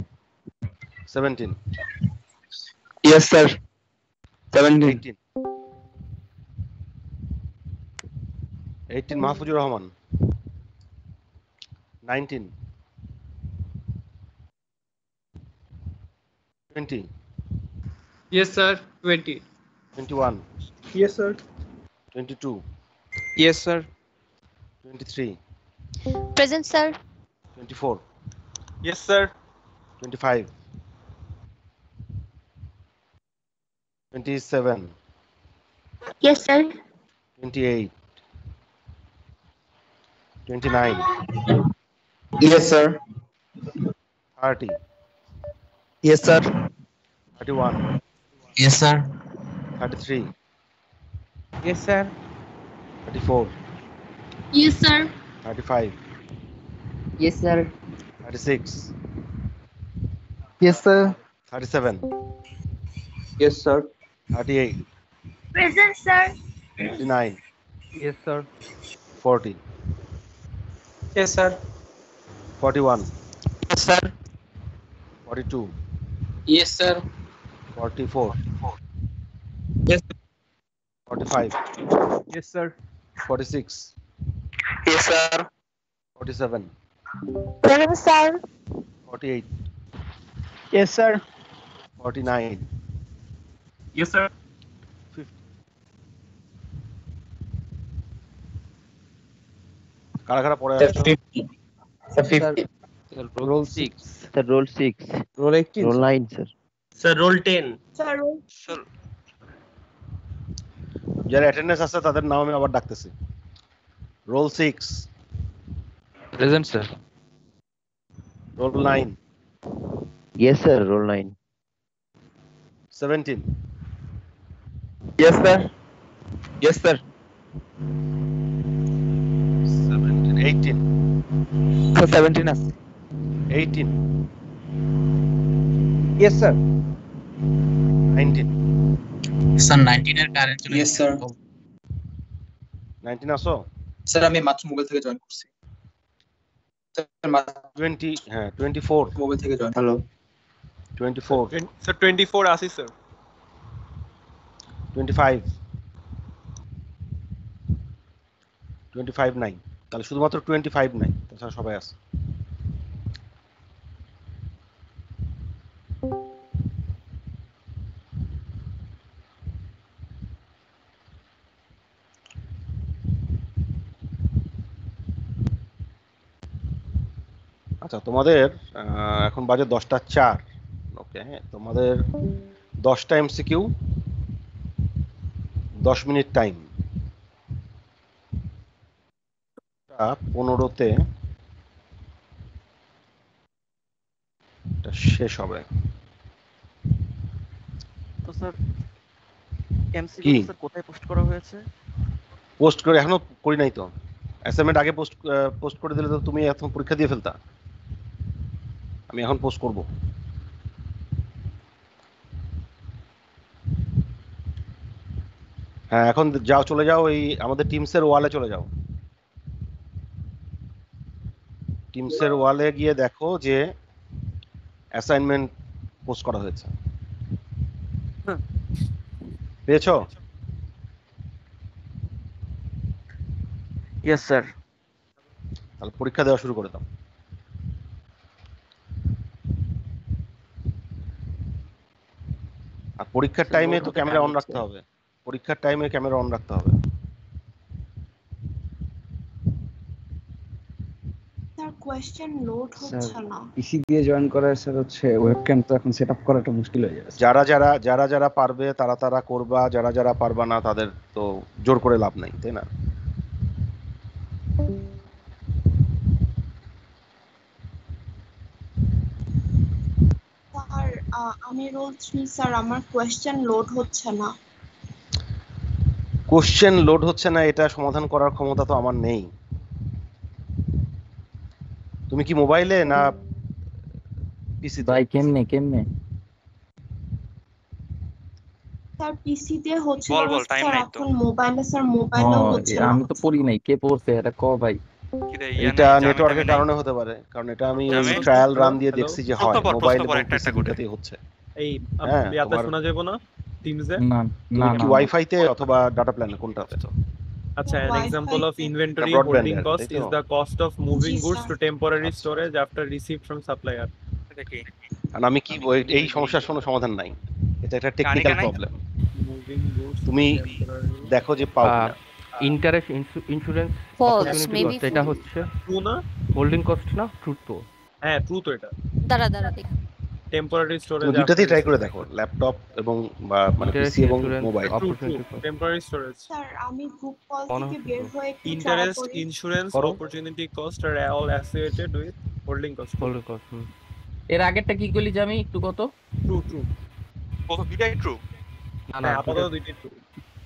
17 Yes, sir. 17. 18 Mahfuzur Rahman 19 20 Yes, sir. 20. 21 Yes, sir. 22 Yes, sir. 23 present sir 24 Yes, sir. 25 27 yes sir 28 29 Yes, sir. 30 Yes, sir. 31 Yes, sir. 33 Yes, sir. 34 yes sir 35 Yes, sir. 36 Yes, sir. 37 Yes, sir. 38 present sir 39 Yes sir 40 Yes, sir. 41 Yes, sir. 42 Yes, sir. 44 Yes. 45 Yes, sir. 46 Yes, sir. 47 present sir 48 Yes, sir. 49 Yes, sir. কারা কারা পড়ে আছে? 50. Roll 6. Sir, roll 6. Roll 18. Roll 9, sir. Sir, roll 10. sir roll sir যারা attendance আছে তাদের নাম আমি আবার ডাকতেছি। Roll 6 Present, sir. রোল 9 Yes, sir. Roll 9. 17 Yes, sir. Yes, sir. 17 18 Sir, 17 আছে। 18 Yes, sir. 19 Sir, 19 এর কারেন্ট চলে। Yes, sir. 19 আসো? স্যার আমি মাত্র মোবাইল থেকে জয়েন করছি। স্যার 20 হ্যাঁ 24 মোবাইল থেকে জয়েন। হ্যালো। 24 Sir, 24 আসি, sir. 25 25 নাই, তাহলে শুধুমাত্র 25 নাই, তাছাড়া সবাই আছে। আচ্ছা তোমাদের এখন বাজে 10:04। ওকে, তোমাদের 10টা এমসিকিউ, 10 মিনিট টাইম। 15তে এটা শেষ হবে। তো স্যার কি এমসিকিউ স্যার কোথায় পোস্ট করা হয়েছে? পোস্ট করে এখনো করি নাই তো। অ্যাসাইনমেন্ট আগে পোস্ট করে দিলে তো তুমি এখন পরীক্ষা দিয়ে ফেলতা। আমি এখন পোস্ট করব। হ্যাঁ, এখন যাও, চলে যাও, এই আমাদের টিমসের ওয়ালে চলে যাও। টিমসের ওয়ালে গিয়ে দেখো যে অ্যাসাইনমেন্ট পোস্ট করা হয়েছে। পেয়েছো? Yes sir. তাহলে পরীক্ষা দেওয়া শুরু করে দাও। আর পরীক্ষার টাইমে তো ক্যামেরা অন রাখতে হবে। পরীক্ষার টাইমে ক্যামেরা অন রাখতে হবে। স্যার কোশ্চেন লোড হচ্ছে না। পিসি দিয়ে জয়েন করা স্যার হচ্ছে ওয়েবক্যাম তো এখন সেটআপ করাটা মুশকিল হয়ে যাবে। যারা পারবে তারা করবা, যারা পারবা না তাদের তো জোর করে লাভ নাই, তাই না? স্যার আমি রোল 3 স্যার, আমার কোশ্চেন লোড হচ্ছে না। কোশ্চেন লোড হচ্ছে না, এটা সমাধান করার ক্ষমতা তো আমার নেই। তুমি কি মোবাইলে না পিসিতে? ভাই কেমনে স্যার পিসি দিয়ে হচ্ছে বল, না টাইম স্যার, নাই তো। এখন মোবাইলে স্যার, মোবাইলেও হচ্ছে না। আমি তো পড়ি নাই, কে পড়ছে এটা ক ভাই। এটা নেটওয়ার্কের কারণে হতে পারে, কারণ এটা আমি ট্রায়াল রান দিয়ে দেখছি যে হয় মোবাইল এবং পিসি দুটোতেই হচ্ছে। এই ইয়াতে শোনা যাবে না টিমসে? না কি ওয়াইফাই তে অথবা ডাটা প্ল্যানে কোনটাতে? আচ্ছা, an example of inventory holding cost is the cost of moving goods to temporary storage after receipt from supplier. এটা কি? আর আমি কি এই সমস্যার কোনো সমাধান নাই, এটা একটা টেকনিক্যাল প্রবলেম। তুমি দেখো যে পাও কিনা। ইন্টারেস্ট ইন্স্যুরেন্স অপরচুনিটি কস্ট, এটা হচ্ছে ট্রু না? হোল্ডিং কস্ট না? ট্রু তো। হ্যাঁ ট্রু তো এটা। দাঁড়া দেখি। টেম্পোরারি স্টোরেজ, তুমি দুটোতেই ট্রাই করে দেখো, ল্যাপটপ এবং মানে পিসি এবং মোবাইল। টেম্পোরারি স্টোরেজ স্যার আমি গ্রুপ কল থেকে বের হয়ে ইন্টারেস্ট ইন্স্যুরেন্স অপরচুনিটি কস্ট আর all associated with holding cost. এর আগেরটা কি কইলি যে আমি একটু কত? ট্রু ও দুইটাই ট্রু। না আপাতত দুইটাই ট্রু।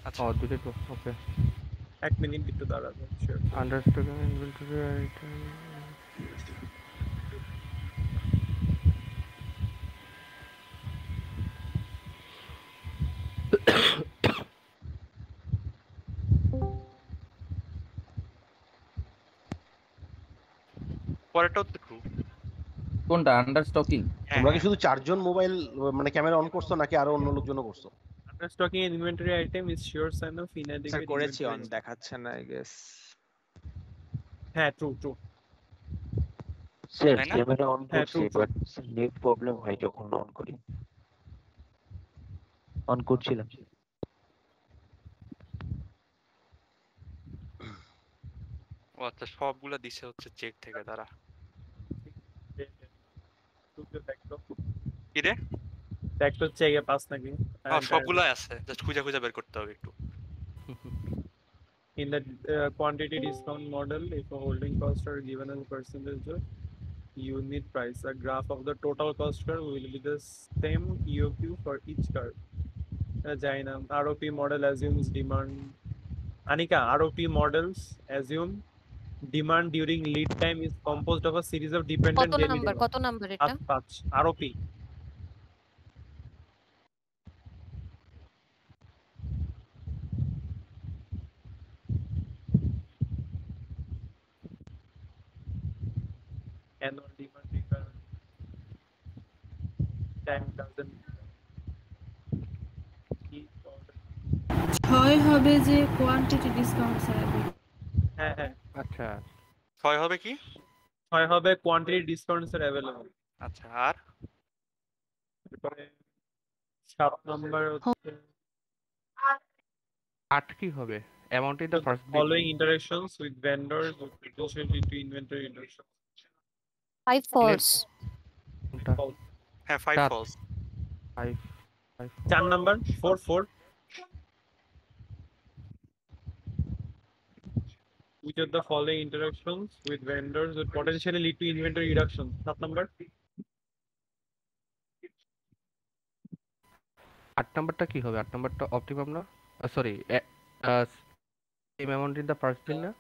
আচ্ছা দুইটাই ট্রু। ওকে, এক মিনিট একটু দাঁড়াবে। Understanding inventory item. পরেরটাও তো ট্রু। কোনটা আন্ডারস্টকিং? তোমরা কি শুধু চারজন মোবাইল মানে ক্যামেরা অন করছো নাকি আরো অন্য লোকজনও করছো? Understocking an inventory item is sure sign of inadequate. Sir করেছি, অন দেখাচ্ছে না আই গেস। হ্যাঁ ট্রু। স্যার ক্যামেরা অন করছি বাট নেট প্রবলেম হয় যখন অন করি। অন করছিলাম। ও আচ্ছা, সবগুলা দিছে হচ্ছে চেক থেকে তারা। কি রে? ফ্যাক্ট হচ্ছে আগে পাস নাকি? সবগুলাই আছে, জাস্ট খুঁজে বের করতে হবে একটু। In the quantity discount model, if a holding costs are given as a percentage of unit price, a graph of the total cost curve will be the same EOQ for each curve. ROP model assumes demand. Anika, ROP models assume demand during lead time is composed of a series of dependent variables. কত number এটা? 5 ROP. Annual demand requirement. Time doesn't. ছয় হবে যে quantity discount sir. হ্যাঁ আচ্ছা, 6 হবে কি? 6 হবে কোয়ান্টিটি ডিসকাউন্টস এর अवेलेबल। আচ্ছা, আর তারপরে 7 নাম্বার হচ্ছে 8 কি হবে? Amount in the first following interactions with vendors with potentially to inventory reduction. 5 false. হ্যাঁ 5 false 5 4 number 4 4 which of the following interactions with vendors would potentially lead to inventory reduction? 7 number 8 নাম্বারটা কি হবে? 8 নাম্বারটা optimum না? Sorry same amount in the first bin না?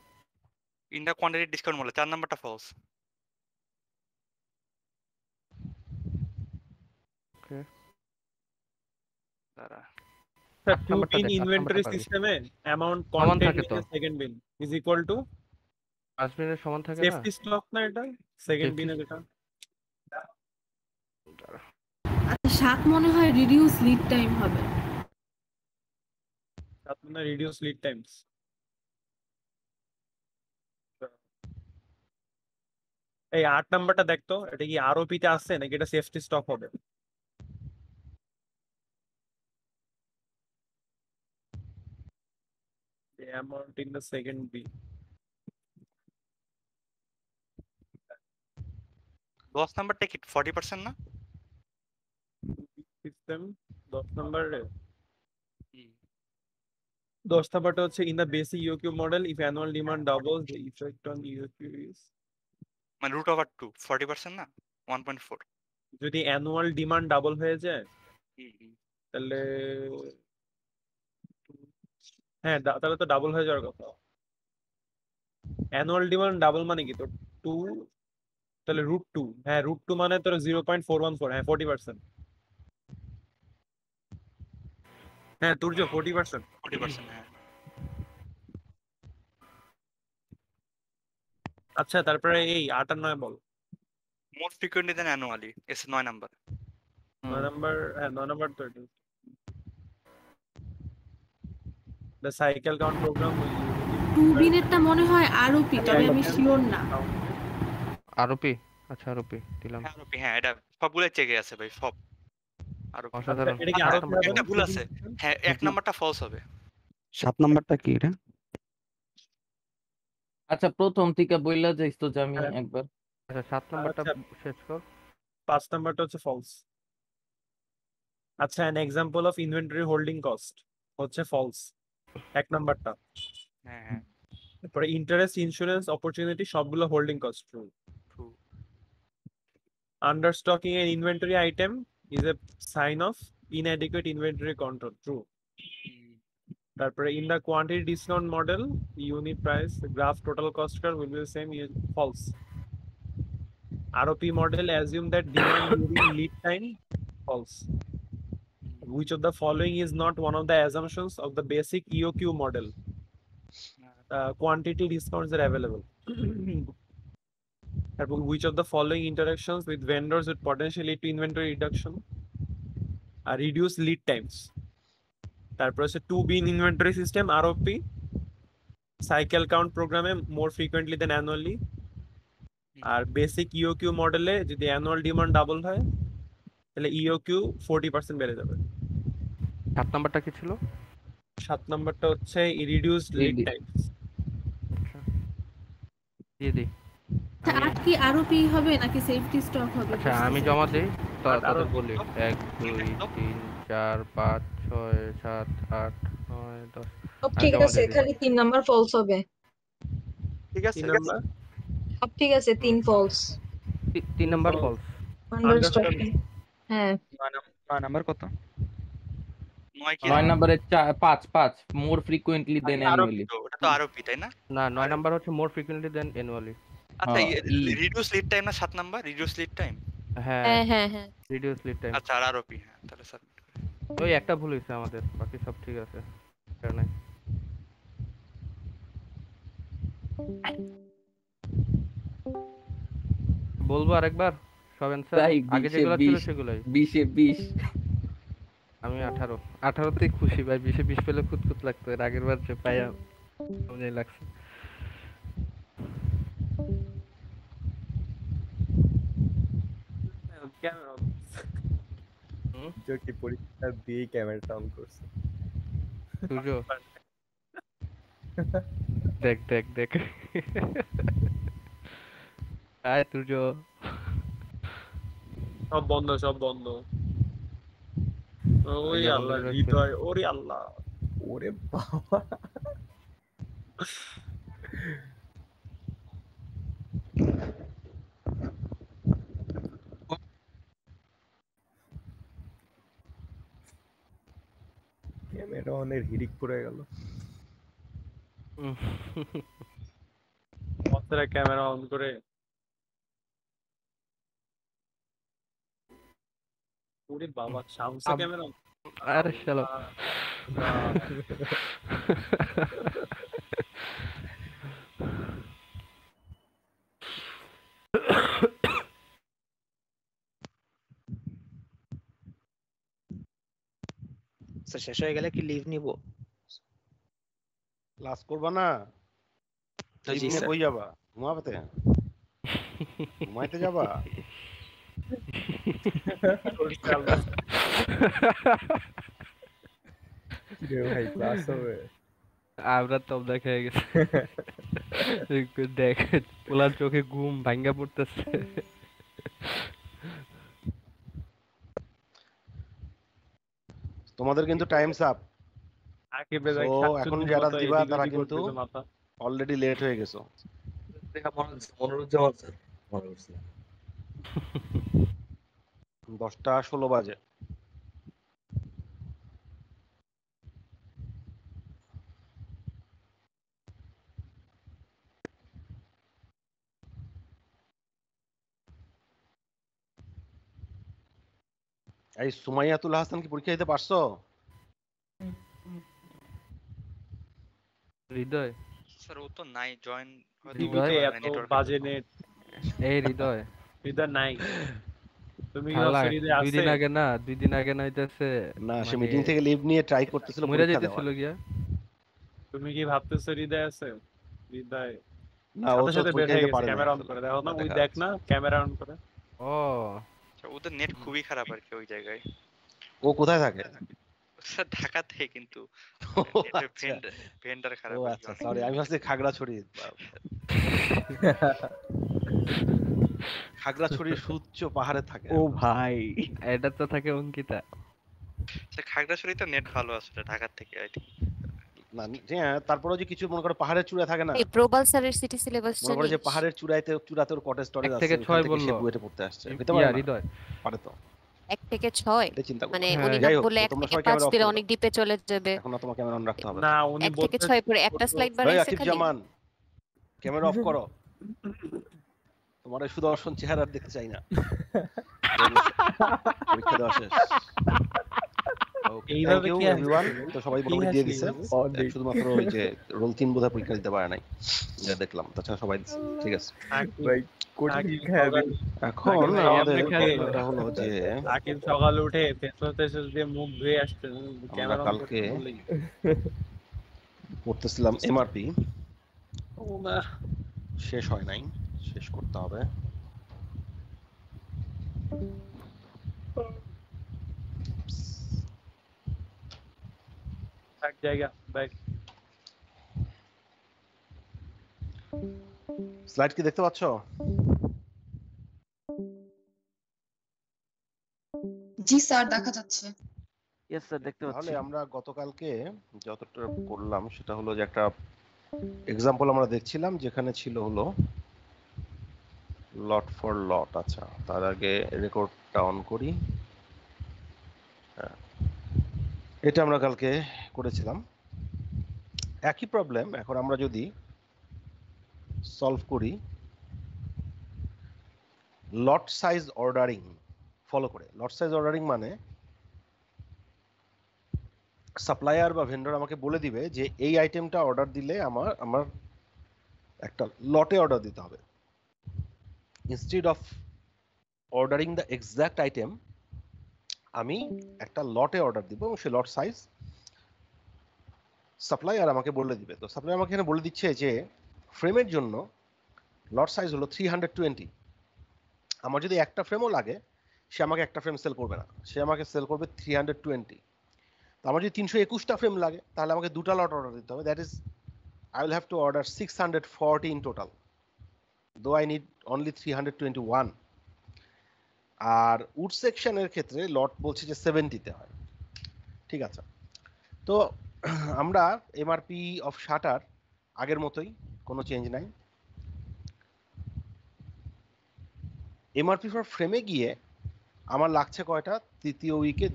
in the quantity discount model 4 নাম্বারটা false ওকে দাঁড়া two bin inventory system এ amount সমান contained থাকে in তো। the second bin is equal to first বিনের সমান থাকে না? safety stock না এটা সেকেন্ড বিনে যেটা আচ্ছা 7 মনে হয় রিডিউস লিড টাইম হবে। আপনার reduce lead times এই 8 নাম্বারটা দেখতো এটা কি আরওপি তে আছে নাকি এটা সেফটি স্টক হবে? The amount in the second B 10 নাম্বারটা কি 40% না system 10 নাম্বার 10 নাম্বারটা হচ্ছে in the basic EOQ model if annual demand doubles the effect on EOQ is মানে root over 2 40% না 1.4 যদি অ্যানুয়াল ডিমান্ড ডাবল হয়ে যায় তাহলে হ্যাঁ তাহলে তো ডাবল হয়ে যাওয়ার কথা। অ্যানুয়াল ডিমান্ড ডাবল মানে কি তোর 2 তাহলে √2 হ্যাঁ √2 মানে তোর 0.414 হ্যাঁ 40% হ্যাঁ তোর যে 40% হ্যাঁ আচ্ছা তারপরে এই 8 আর 9 বল more frequently than annually it's 9 number 9 number হ্যাঁ 9 নাম্বার তো এটা the cycle count program will 2 বিনেরটা মনে হয় আরওপি তবে আমি শিওর না। আরওপি আচ্ছা আরওপি দিলাম। আরওপি হ্যাঁ এটা সবগুলো চেকে আছে ভাই সব আরওপি অসাধারণ। এটা কি আরওপি একটা ভুল আছে হ্যাঁ 1 নাম্বারটা ফলস হবে 7 নাম্বারটা কি এটা? আচ্ছা প্রথম থেকে বইলা যাইস তো যে আমি একবার আচ্ছা 7 নাম্বারটা শেষ কর। 5 নাম্বারটা হচ্ছে ফলস। আচ্ছা an example of inventory holding cost হচ্ছে ফলস 1 নাম্বারটা। হ্যাঁ হ্যাঁ তারপরে ইন্টারেস্ট ইন্স্যুরেন্স অপরচুনিটি সবগুলো holding cost true. Understocking an inventory item is a sign of inadequate inventory control true. তারপরে in the quantity discount model unit price graph total cost curve will be the same false. ROP model assume that demand during lead time false. Which of the following is not one of the assumptions of the basic EOQ model? Quantity discounts are available. Which of the following interactions with vendors would potentially lead to inventory reduction? Reduce lead times. তারপর হচ্ছে 2 bin inventory system ROP cycle count program more frequently than annually আর basic EOQ মডেলে যদি annual demand double হয় তাহলে EOQ 40% বেড়ে যাবে। 7 নাম্বারটা কি ছিল? 7 নাম্বারটা হচ্ছে reduced lead times। দিয়ে দিই। আর কি আরওপি হবে নাকি সেফটি স্টক হবে? আচ্ছা আমি জমা দেই তাদের বলি 1 2 3 4 5 6 7 8 9 10 সব ঠিক আছে খালি 3 নাম্বার ফলস হবে। ঠিক আছে 3 নাম্বার সব ঠিক আছে 3 ফলস 3 নাম্বার ফলস আন্ডারস্ট্যান্ডিং হ্যাঁ 9 নাম্বার কত? 9 নাম্বারে 5 মোর ফ্রিকোয়েন্টলি দেন অ্যানুয়ালি ওটা তো আরওপি তাই না? না 9 নাম্বার হচ্ছে মোর ফ্রিকোয়েন্টলি দেন অ্যানুয়ালি। আচ্ছা রিডিউস লিড টাইম না 7 নাম্বার রিডিউস লিড টাইম? হ্যাঁ হ্যাঁ হ্যাঁ রিডিউস লিড টাইম। আচ্ছা আর আরওপি হ্যাঁ তাহলে সাবমিট করি। ওই একটা ভুল হইছে আমাদের বাকি সব ঠিক আছে আর নাই। বলবো আরেকবার সব অ্যানসার আগে যেগুলো ছিল সেগুলাই 20 এ 20 আমি 18 তেই খুশি ভাই 20 এ 20 পেলে খুঁতখুত লাগতো এর আগের বার যে পাইয়া মনে লাগছে। কি পরীক্ষা দিয়ে ক্যামেরাটা অন করছে সূর্য দেখ আয় সূর্য সব বন্ধ সব বন্ধ। ওই আইয়া আল্লাহ, বন্ধ রাখছে। হৃদয়, ওরে আল্লাহ, ওরে বাবা, ক্যামেরা অনের হিড়িক পড়ে গেল। মনস্টার ক্যামেরা অন করে ওরে বাবা, শামসা ক্যামেরা on? আরে শালা স্যার শেষ হয়ে গেলে কি লিভ নিব? ক্লাস করবা না? জি নিয়ে স্যার। কই যাবা? ঘুমাবে? ঘুমাইতে যাবা? রে ভাই, ক্লাস হবে? আমরা তো দেখে গেছে। দেখ ওলার চোখে ঘুম ভাঙ্গা পড়তেছে। তোমাদের কিন্তু টাইমস আপ। আকিবে দেখ তো এখন যারা দিবা তারা এদিক কিন্তু করতেছে মাথা। অলরেডি লেট হয়ে গেছো। মনোরঞ্জন স্যার মনে করছি 10:16 বাজে। এই সুমাইয়াতুল হাসান কি পরীক্ষা দিতে পারছো? হৃদয় স্যার ও তো নাই জয়েন টিভিতে এত বাজে নেট। এই হৃদয় হৃদয় নাই। তুমি কি শালা, অসুবিধা আছে? দুই দিন আগে নাইতেছে না, সে মিটিং থেকে লিভ নিয়ে ট্রাই করতেছিল মইরা পরীক্ষা যেতেছিল দেওয়ার। গিয়া। তুমি কি ভাবতেছো হৃদয় আছে? হৃদয় না, ও তো সাথে বের পরীক্ষা হয়ে দিতে গেছে। পারে না। ক্যামেরা অন করে দেখো না, ওই দেখা দেখ না ক্যামেরা অন করে। ও ওদের নেট খুবই খারাপ আর কি ওই জায়গায়। ও কোথায় থাকে? স্যার ঢাকাতে, কিন্তু ভেন্ডার খারাপ ও আর কি আচ্ছা, অনেক। সরি, আমি ভাবছি খাগড়াছড়ি। খাগড়াছড়ির সুউচ্চ পাহাড়ে থাকে। ও ভাই, এটা তো থাকে অঙ্কিতা। স্যার খাগড়াছড়িতে নেট ভালো আসলে ঢাকার থেকে আই থিংক। না, হ্যাঁ, তারপরেও যে কিছু মনে করো পাহাড়ের চূড়া থাকে না, এই প্রবাল স্যারের সিটি সিলেবাস মনে করো যে জানিস? পাহাড়ের চূড়াতে ওর কটেজ টরেজ 1 আছে, থেকে ওখান 6 থেকে বললো। সে বুয়েটে পড়তে আসছে। হতে ইয়া পারে না? হৃদয় পারে তো। 1 থেকে 6 এটা চিন্তা করো। মানে হ্যাঁ। উনি যাই হোক, বলে তো 1 তোমরা থেকে সবাই 5 ক্যামেরা অফ দিলে করে অনেক দাও। ডিপে চলে যাবে। এখন না, তোমার ক্যামেরা অন রাখতে হবে। না, উনি 1 থেকে 6 পরে একটা স্লাইড ভাই বানাইছে আকিব খালি। জামান, ক্যামেরা অফ করো। তোমার এই সুদর্শন চেহারা দেখতে চাই না। পরীক্ষা দেওয়া শেষ। এইভাবে থ্যাংক ইউ কি এভরিওয়ান। তো সবাই কি মোটামুটি দিয়ে হাসি? দিছে, শুধুমাত্র ওই যে রোল 3 বোধহয় পরীক্ষা দিতে পারে নাই, যা দেখলাম। তাছাড়া সবাই দিছে। ঠিক আছে, ভাই কোটি খাবে। এখন আমাদের এটা হলো যে আকিব সকালে উঠে ফেস দিয়ে মুখ ধুয়ে আসছে। আমরা ক্যামেরা অন কালকে করতে বললেই। করতেছিলাম এমআরপি, ও না, শেষ হয় নাই, শেষ করতে হবে। এক জায়গা ব্যাগ। স্লাইড কি দেখতে পাচ্ছ? জি স্যার, দেখা যাচ্ছে। ইয়েস স্যার, দেখতে তাহলে পাচ্ছি। আমরা গতকালকে যতটা করলাম সেটা হলো যে একটা এক্সাম্পল আমরা দেখছিলাম, যেখানে ছিল হলো লট ফর লট। আচ্ছা, তার আগে রেকর্ডটা অন করি। এটা আমরা কালকে করেছিলাম, একই প্রবলেম। এখন আমরা যদি সলভ করি লট সাইজ অর্ডারিং ফলো করে। লট সাইজ অর্ডারিং মানে সাপ্লায়ার বা ভেন্ডর আমাকে বলে দিবে যে এই আইটেমটা অর্ডার দিলে আমার একটা লটে অর্ডার দিতে হবে। Instead of ordering the exact item, আমি একটা লটে অর্ডার দিব এবং সেই লট সাইজ সাপ্লায়ার আমাকে বলে দিবে। তো সাপ্লায়ার আমাকে এখানে বলে দিচ্ছে যে ফ্রেমের জন্য লট সাইজ হলো 320। আমার যদি একটা ফ্রেমও লাগে, সে আমাকে একটা ফ্রেম সেল করবে না, সে আমাকে সেল করবে 320। আমার যদি 321টা ফ্রেম লাগে, তাহলে আমাকে দুটা লট অর্ডার দিতে হবে। That is I will have to order 640 in total, though I need only 321। আর উড সেকশনের ক্ষেত্রে লট বলছে যে 70-তে হয়। ঠিক আছে, তো আমরা এমআরপি অফ শাটার আগের মতোই, কোনো চেঞ্জ নাই। এমআরপি ফর ফ্রেমে গিয়ে আমার লাগছে কয়টা, তৃতীয় উইকে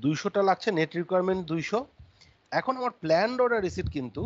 200টা লাগছে, নেট রিকোয়ারমেন্ট 200। এখন আমার প্ল্যান্ড অর্ডার রিসিট কিন্তু